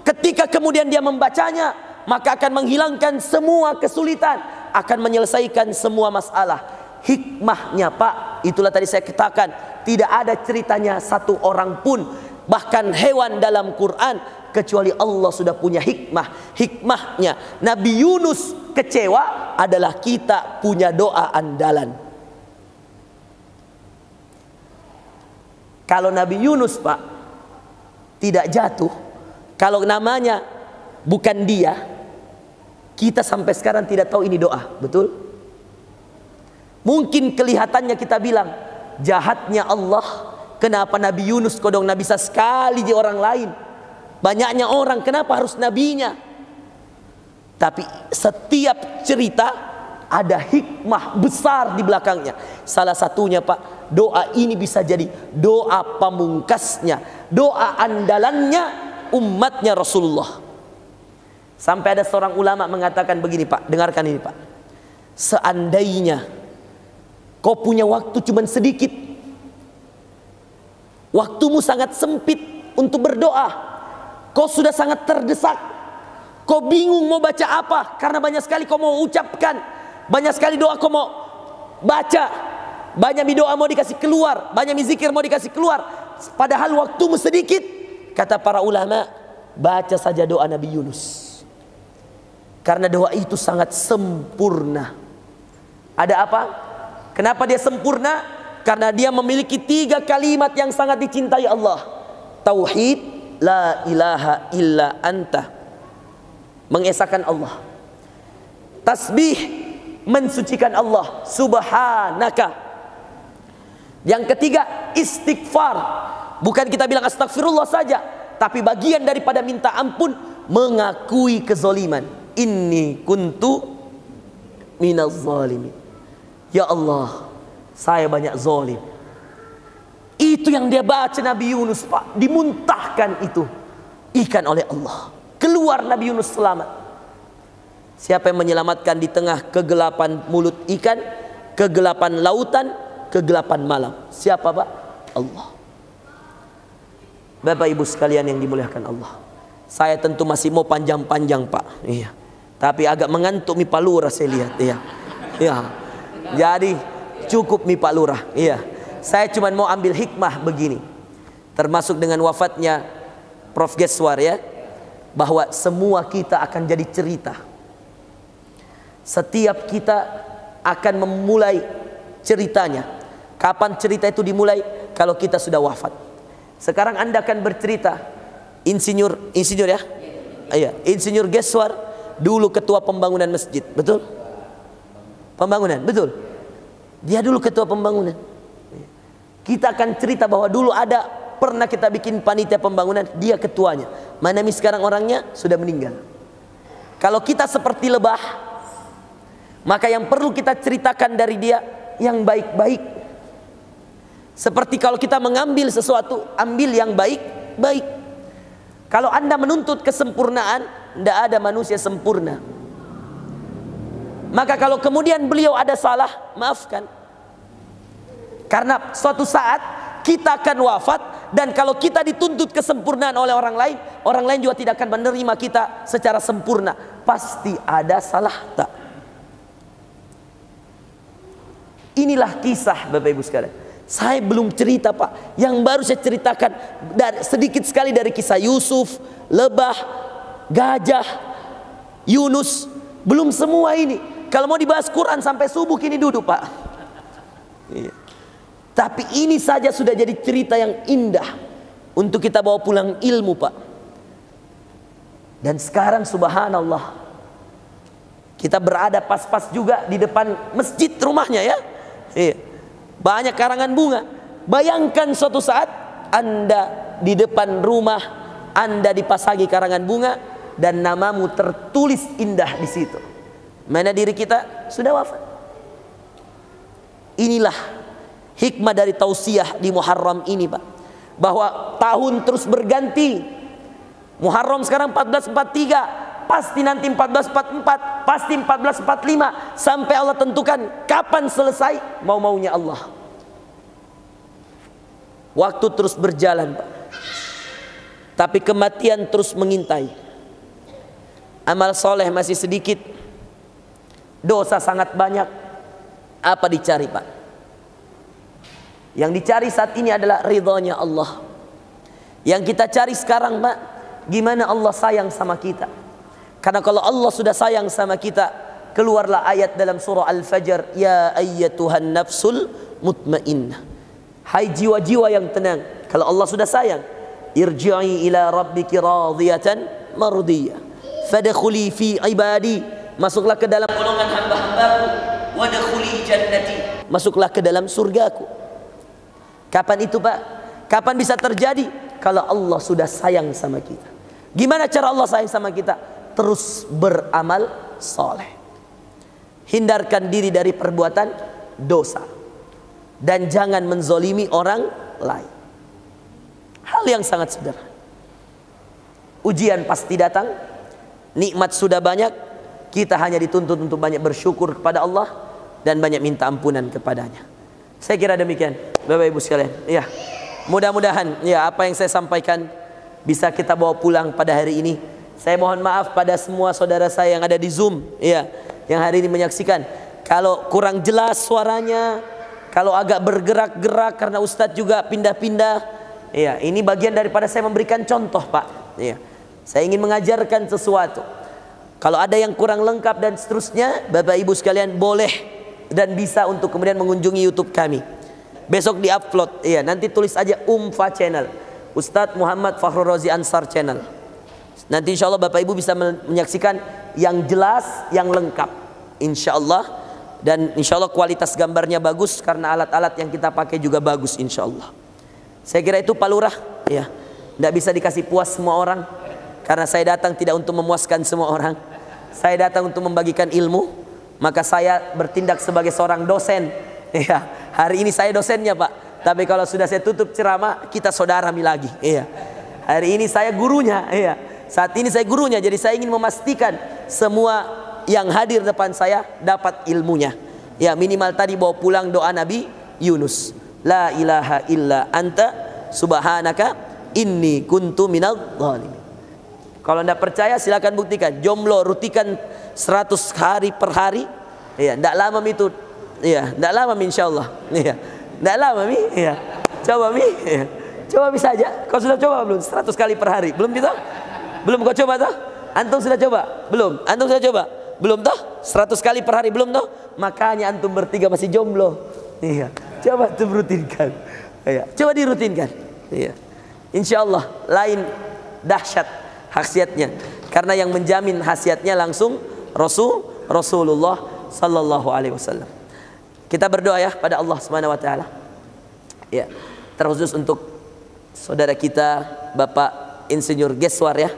Ketika kemudian dia membacanya, maka akan menghilangkan semua kesulitan, akan menyelesaikan semua masalah. Hikmahnya, Pak, itulah tadi saya katakan, tidak ada ceritanya satu orang pun, bahkan hewan dalam Quran, kecuali Allah sudah punya hikmah. Hikmahnya Nabi Yunus kecewa adalah kita punya doa andalan. Kalau Nabi Yunus, Pak, tidak jatuh, kalau namanya bukan dia, kita sampai sekarang tidak tahu ini doa. Betul? Mungkin kelihatannya kita bilang, jahatnya Allah, kenapa Nabi Yunus kodong Nabi bisa sekali di orang lain? Banyaknya orang, kenapa harus nabinya? Tapi setiap cerita ada hikmah besar di belakangnya. Salah satunya, Pak, doa ini bisa jadi doa pamungkasnya, doa andalannya umatnya Rasulullah. Sampai ada seorang ulama mengatakan begini, Pak, dengarkan ini, Pak. Seandainya kau punya waktu cuma sedikit, waktumu sangat sempit untuk berdoa, kau sudah sangat terdesak, kau bingung mau baca apa, karena banyak sekali kau mau ucapkan, banyak sekali doa kau mau baca, banyak doa mau dikasih keluar, banyak zikir mau dikasih keluar. padahal waktumu sedikit. Kata para ulama, baca saja doa Nabi Yunus. Karena doa itu sangat sempurna. Ada apa? Kenapa dia sempurna? Karena dia memiliki 3 kalimat yang sangat dicintai Allah. Tauhid, la ilaha illa anta, mengesahkan Allah. Tasbih, mensucikan Allah, subhanaka. Yang ketiga, istighfar. Bukan kita bilang astagfirullah saja, tapi bagian daripada minta ampun, mengakui kezaliman. Inni kuntu minaz zalimin. Ya Allah, saya banyak zalim. Itu yang dia baca Nabi Yunus, Pak. Dimuntahkan itu ikan oleh Allah. Keluar Nabi Yunus selamat. Siapa yang menyelamatkan di tengah kegelapan mulut ikan, kegelapan lautan, kegelapan malam? Siapa, Pak? Allah. Bapak Ibu sekalian yang dimuliakan Allah, saya tentu masih mau panjang-panjang, Pak. Iya. Tapi agak mengantuk mi Pak Lurah saya lihat. Iya. Iya. Jadi cukup mi Pak Lurah. Iya. Saya cuma mau ambil hikmah begini. Termasuk dengan wafatnya Prof Geswar ya, bahwa semua kita akan jadi cerita. Setiap kita akan memulai ceritanya. Kapan cerita itu dimulai? Kalau kita sudah wafat. Sekarang Anda akan bercerita, insinyur ya? Iya, Insinyur Geswar dulu ketua pembangunan masjid, betul? Pembangunan, betul? Dia dulu ketua pembangunan. Kita akan cerita bahwa dulu ada, pernah kita bikin panitia pembangunan, dia ketuanya. Mana nih sekarang orangnya? Sudah meninggal. Kalau kita seperti lebah, maka yang perlu kita ceritakan dari dia yang baik-baik. Seperti kalau kita mengambil sesuatu, ambil yang baik-baik. Kalau Anda menuntut kesempurnaan, tidak ada manusia sempurna. Maka kalau kemudian beliau ada salah, maafkan. Karena suatu saat kita akan wafat, dan kalau kita dituntut kesempurnaan oleh orang lain juga tidak akan menerima kita secara sempurna. Pasti ada salah tak. Inilah kisah Bapak Ibu sekalian. Saya belum cerita, Pak. Yang baru saya ceritakan sedikit sekali dari kisah Yusuf, lebah, gajah, Yunus. Belum semua ini. Kalau mau dibahas Quran sampai subuh kini duduk, Pak. Iya. Tapi ini saja sudah jadi cerita yang indah untuk kita bawa pulang ilmu, Pak. Dan sekarang subhanallah, kita berada pas-pas juga di depan masjid rumahnya ya. Iya. Banyak karangan bunga. Bayangkan suatu saat Anda di depan rumah, Anda dipasangi karangan bunga dan namamu tertulis indah di situ. Mana diri kita sudah wafat. Inilah hikmah dari tausiah di Muharram ini, Pak. Bahwa tahun terus berganti. Muharram sekarang 1443, pasti nanti 1444, pasti 1445, sampai Allah tentukan kapan selesai, mau-maunya Allah. Waktu terus berjalan, Pak. Tapi kematian terus mengintai. Amal soleh masih sedikit, dosa sangat banyak. Apa dicari, Pak? Yang dicari saat ini adalah ridhonya Allah. Yang kita cari sekarang, Pak, gimana Allah sayang sama kita. Karena kalau Allah sudah sayang sama kita, keluarlah ayat dalam surah Al-Fajr, ya ayyatuhan nafsul mutmainnah. Hai jiwa-jiwa yang tenang, kalau Allah sudah sayang, irji'i ila rabbiki radiyatan mardiyah, fadkhuli fi ibadi, masuklah ke dalam golongan hamba-hambaku, wadkhuli jannati, masuklah ke dalam surgaku. Kapan itu, Pak? Kapan bisa terjadi? Kalau Allah sudah sayang sama kita. Gimana cara Allah sayang sama kita? Terus beramal soleh. Hindarkan diri dari perbuatan dosa. Dan jangan menzolimi orang lain. Hal yang sangat sederhana. Ujian pasti datang. Nikmat sudah banyak. Kita hanya dituntut untuk banyak bersyukur kepada Allah dan banyak minta ampunan kepadanya. Saya kira demikian, Bapak Ibu sekalian. Ya, mudah-mudahan ya apa yang saya sampaikan bisa kita bawa pulang pada hari ini. Saya mohon maaf pada semua saudara saya yang ada di Zoom, ya, yang hari ini menyaksikan. Kalau kurang jelas suaranya, kalau agak bergerak-gerak karena Ustadz juga pindah-pindah, Iya, ini bagian daripada saya memberikan contoh, Pak. Iya. Saya ingin mengajarkan sesuatu. Kalau ada yang kurang lengkap dan seterusnya, Bapak Ibu sekalian boleh dan bisa untuk kemudian mengunjungi YouTube kami. Besok di-upload. Iya, nanti tulis aja Umfa Channel. Ustadz Muhammad Fakhrul Razi Ansar Channel. Nanti insya Allah Bapak Ibu bisa menyaksikan yang jelas, yang lengkap. Insya Allah. Dan insya Allah kualitas gambarnya bagus karena alat-alat yang kita pakai juga bagus insya Allah. Saya kira itu Pak Lurah, ya. Tidak bisa dikasih puas semua orang, karena saya datang tidak untuk memuaskan semua orang. Saya datang untuk membagikan ilmu, maka saya bertindak sebagai seorang dosen. Ya, hari ini saya dosennya, Pak. Tapi kalau sudah saya tutup ceramah, kita saudara lagi. Ya. Hari ini saya gurunya. Ya. Saat ini saya gurunya, jadi saya ingin memastikan semua yang hadir depan saya dapat ilmunya. Ya, minimal tadi bawa pulang doa Nabi Yunus. La ilaha illa anta subhanaka inni kuntu minadh dhalimin. Kalau anda percaya silakan buktikan. Jomblo rutikan 100 hari per hari. Ya, ndak lama itu. Ya, ndak lama insyaallah. Ya. Ndak lama ya. Coba ya. Coba bisa aja. Kau sudah coba belum? 100 kali per hari. Belum gitu? Belum kau coba toh? Antum sudah coba? Belum. Antum sudah coba? Belum toh? 100 kali per hari belum toh? Makanya antum bertiga masih jomblo. Iya. Coba tuh rutinkan. Iya. Coba dirutinkan. Iya. Insyaallah lain dahsyat khasiatnya. Karena yang menjamin khasiatnya langsung Rasulullah sallallahu alaihi wasallam. Kita berdoa ya pada Allah Subhanahu wa taala. Ya. Terkhusus untuk saudara kita Bapak Insinyur Geswar ya.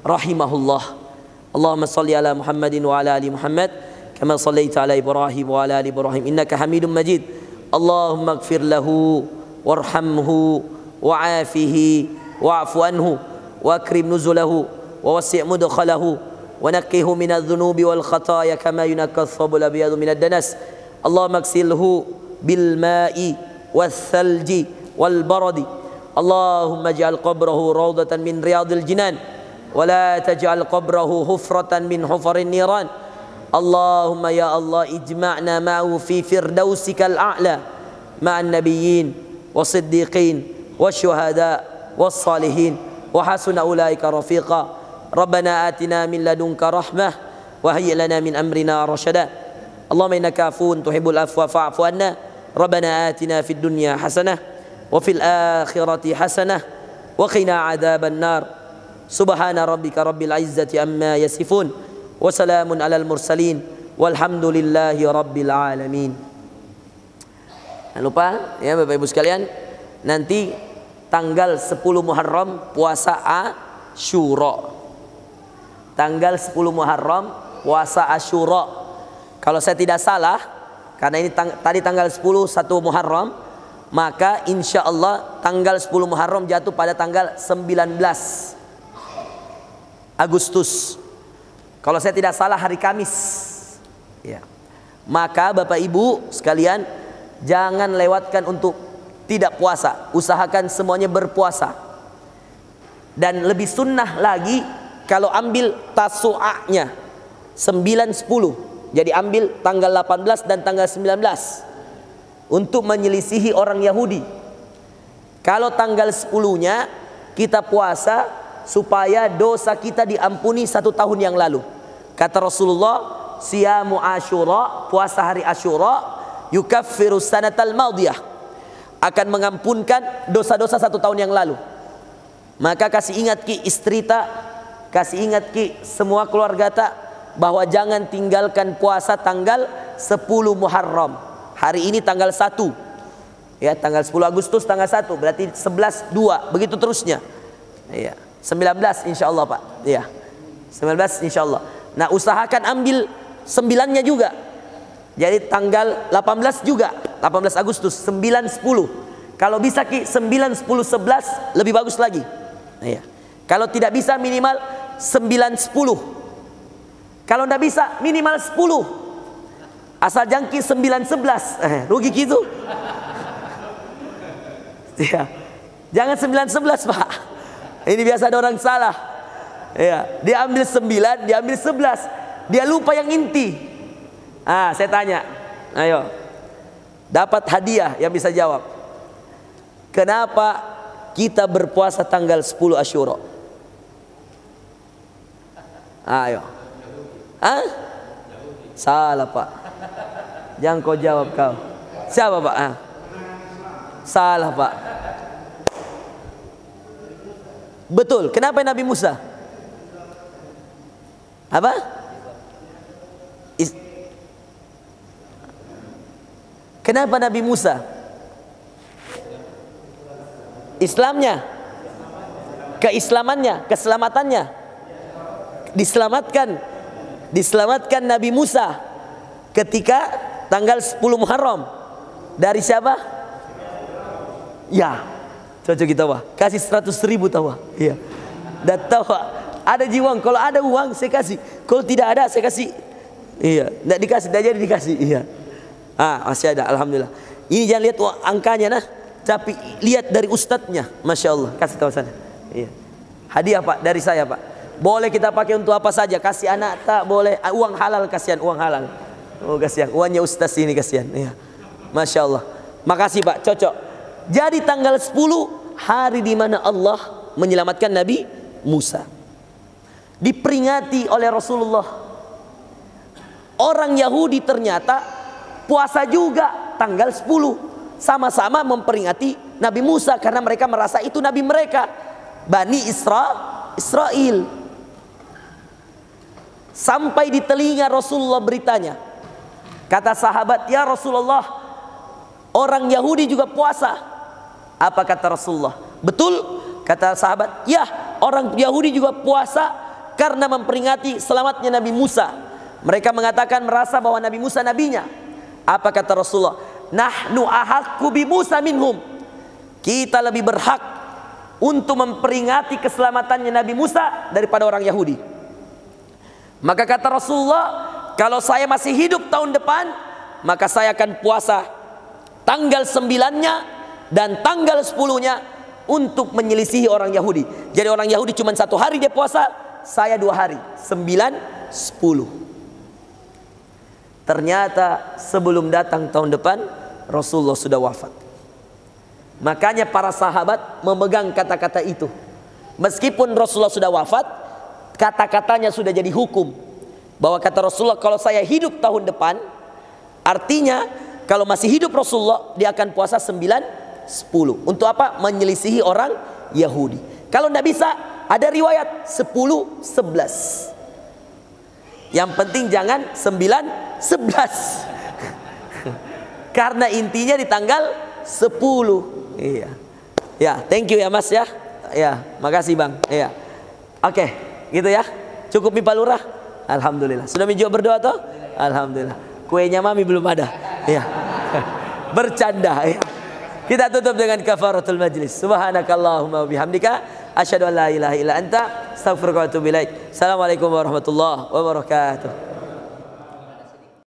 Rahimahullah. Allahumma salli ala Muhammadin wa ala ali Muhammad kama sallaita ala Ibrahim wa ala ali Ibrahim innaka Hamidum Majid. Allahumma ighfir lahu warhamhu wa'afihi wa'fu anhu wa akrim nuzulahu wa wasi' mudkhalahu wa naqqihu minadh dhunubi wal khataaya kama yunqqa ath-thawbul abyadu minad danas. Allahumma ighsilhu bil ma'i wath thalji wal baradi. Allahumma ij'al qabrahu rawdatan min riyadil jinan wa la taj'al qabrahu hufratan min hufarin niran. Allahumma ya Allah ijma'na ma'ahu fi firdausikal a'la ma'an nabiyyin wasiddiqin wasyuhada wassalihin wa hasuna ulaika rafiqa. Rabbana atina min ladunka rahmah wa hayyi' lana min amrina rasyada. Allahumma innaka afuwun tuhibbul afwa fa'fu anna. Rabbana atina fid dunya hasanah wa fil akhirati hasanah wa qina adzaban nar. Subhana rabbika rabbil izzati amma yasifun. Wassalamun alal mursalin walhamdulillahi rabbil alamin. Jangan lupa ya Bapak Ibu sekalian, nanti tanggal 10 Muharram puasa Asyura. Tanggal 10 Muharram puasa Asyura. Kalau saya tidak salah, karena ini tadi tanggal 10 1 Muharram, maka insya Allah tanggal 10 Muharram jatuh pada tanggal 19 Agustus. Kalau saya tidak salah hari Kamis. Ya. Maka Bapak Ibu sekalian jangan lewatkan untuk tidak puasa. Usahakan semuanya berpuasa. Dan lebih sunnah lagi kalau ambil tasu'anya 9, 10. Jadi ambil tanggal 18 dan tanggal 19 untuk menyelisihi orang Yahudi. Kalau tanggal 10-nya kita puasa supaya dosa kita diampuni 1 tahun yang lalu. Kata Rasulullah, siyamu Asyura, puasa hari Asyura, yukaffiru sanatal madiyah, akan mengampunkan dosa-dosa 1 tahun yang lalu. Maka kasih ingat ki istri tak, kasih ingat ki semua keluarga tak, bahwa jangan tinggalkan puasa tanggal 10 Muharram. Hari ini tanggal 1. Ya, tanggal 10 Agustus tanggal 1, berarti 11 2, begitu terusnya. Ya, 19 insyaallah Pak. Ya. 19 insyaallah. Nah, usahakan ambil 9-nya juga. Jadi tanggal 18 juga, 18 Agustus, 9 10. Kalau bisa ki 9 10 11 lebih bagus lagi. Iya. Kalau tidak bisa minimal 9 10. Kalau tidak bisa minimal 10. Asal jangki 9 11. Rugi gitu. Ya. Jangan 9 11, Pak. Ini biasa ada orang salah. Ya, dia ambil 9, dia ambil 11. Dia lupa yang inti. Saya tanya. Ayo. Dapat hadiah yang bisa jawab. Kenapa kita berpuasa tanggal 10 Asyura? Ayo. Hah? Salah Pak. Jangan kau jawab kau. Siapa Pak? Salah Pak. Betul. Kenapa Nabi Musa? Apa? Kenapa Nabi Musa? Islamnya, keislamannya, keselamatannya, diselamatkan Nabi Musa ketika tanggal 10 Muharram dari siapa? Ya, cocok kita wah. Kasih 100.000 tawa. Iya. Dan tawa ada jiwang. Kalau ada uang saya kasih. Kalau tidak ada saya kasih. Iya. Tidak dikasih, tidak jadi dikasih. Iya. Masih ada. Alhamdulillah. Ini jangan lihat angkanya nah, tapi lihat dari ustadznya. Masya Allah. Kasih tahu sana. Iya. Hadiah Pak dari saya Pak. Boleh kita pakai untuk apa saja. Kasih anak tak boleh. Uang halal kasihan. Uang halal. Oh kasihan. Uangnya ustadz ini kasihan. Iya. Masya Allah. Makasih Pak. Cocok. Jadi tanggal 10 hari di mana Allah menyelamatkan Nabi Musa. Diperingati oleh Rasulullah. Orang Yahudi ternyata puasa juga tanggal 10. Sama-sama memperingati Nabi Musa karena mereka merasa itu nabi mereka. Bani Israel. Sampai di telinga Rasulullah beritanya. Kata sahabat, "Ya Rasulullah, orang Yahudi juga puasa." Apa kata Rasulullah? Betul? Kata sahabat, ya, orang Yahudi juga puasa karena memperingati selamatnya Nabi Musa. Mereka mengatakan merasa bahwa Nabi Musa nabinya. Apa kata Rasulullah? Nahnu ahaqqu bi Musa minhum. Kita lebih berhak untuk memperingati keselamatannya Nabi Musa daripada orang Yahudi. Maka kata Rasulullah, kalau saya masih hidup tahun depan, maka saya akan puasa tanggal 9-nya dan tanggal 10-nya untuk menyelisihi orang Yahudi. Jadi orang Yahudi cuma 1 hari dia puasa, saya 2 hari, 9, 10. Ternyata sebelum datang tahun depan Rasulullah sudah wafat. Makanya para sahabat memegang kata-kata itu. Meskipun Rasulullah sudah wafat, kata-katanya sudah jadi hukum. Bahwa kata Rasulullah, kalau saya hidup tahun depan, artinya kalau masih hidup Rasulullah, dia akan puasa 9, 10. Untuk apa? Menyelisihi orang Yahudi. Kalau tidak bisa, ada riwayat 10, 11. Yang penting jangan 9, 11. Karena intinya di tanggal 10. Iya. Ya, thank you ya Mas ya. Ya, makasih Bang. Iya. Oke, gitu ya. Cukup nih Pak Lurah. Alhamdulillah. Sudah menjawab berdoa toh? Alhamdulillah. Kuenya Mami belum ada. Iya. Bercanda ya. Kita tutup dengan kafaratul majlis. Subhanakallahumma wa bihamdika asyhadu an la ilaha illa anta astaghfiruka wa atubu ilaik. Assalamualaikum warahmatullahi wabarakatuh.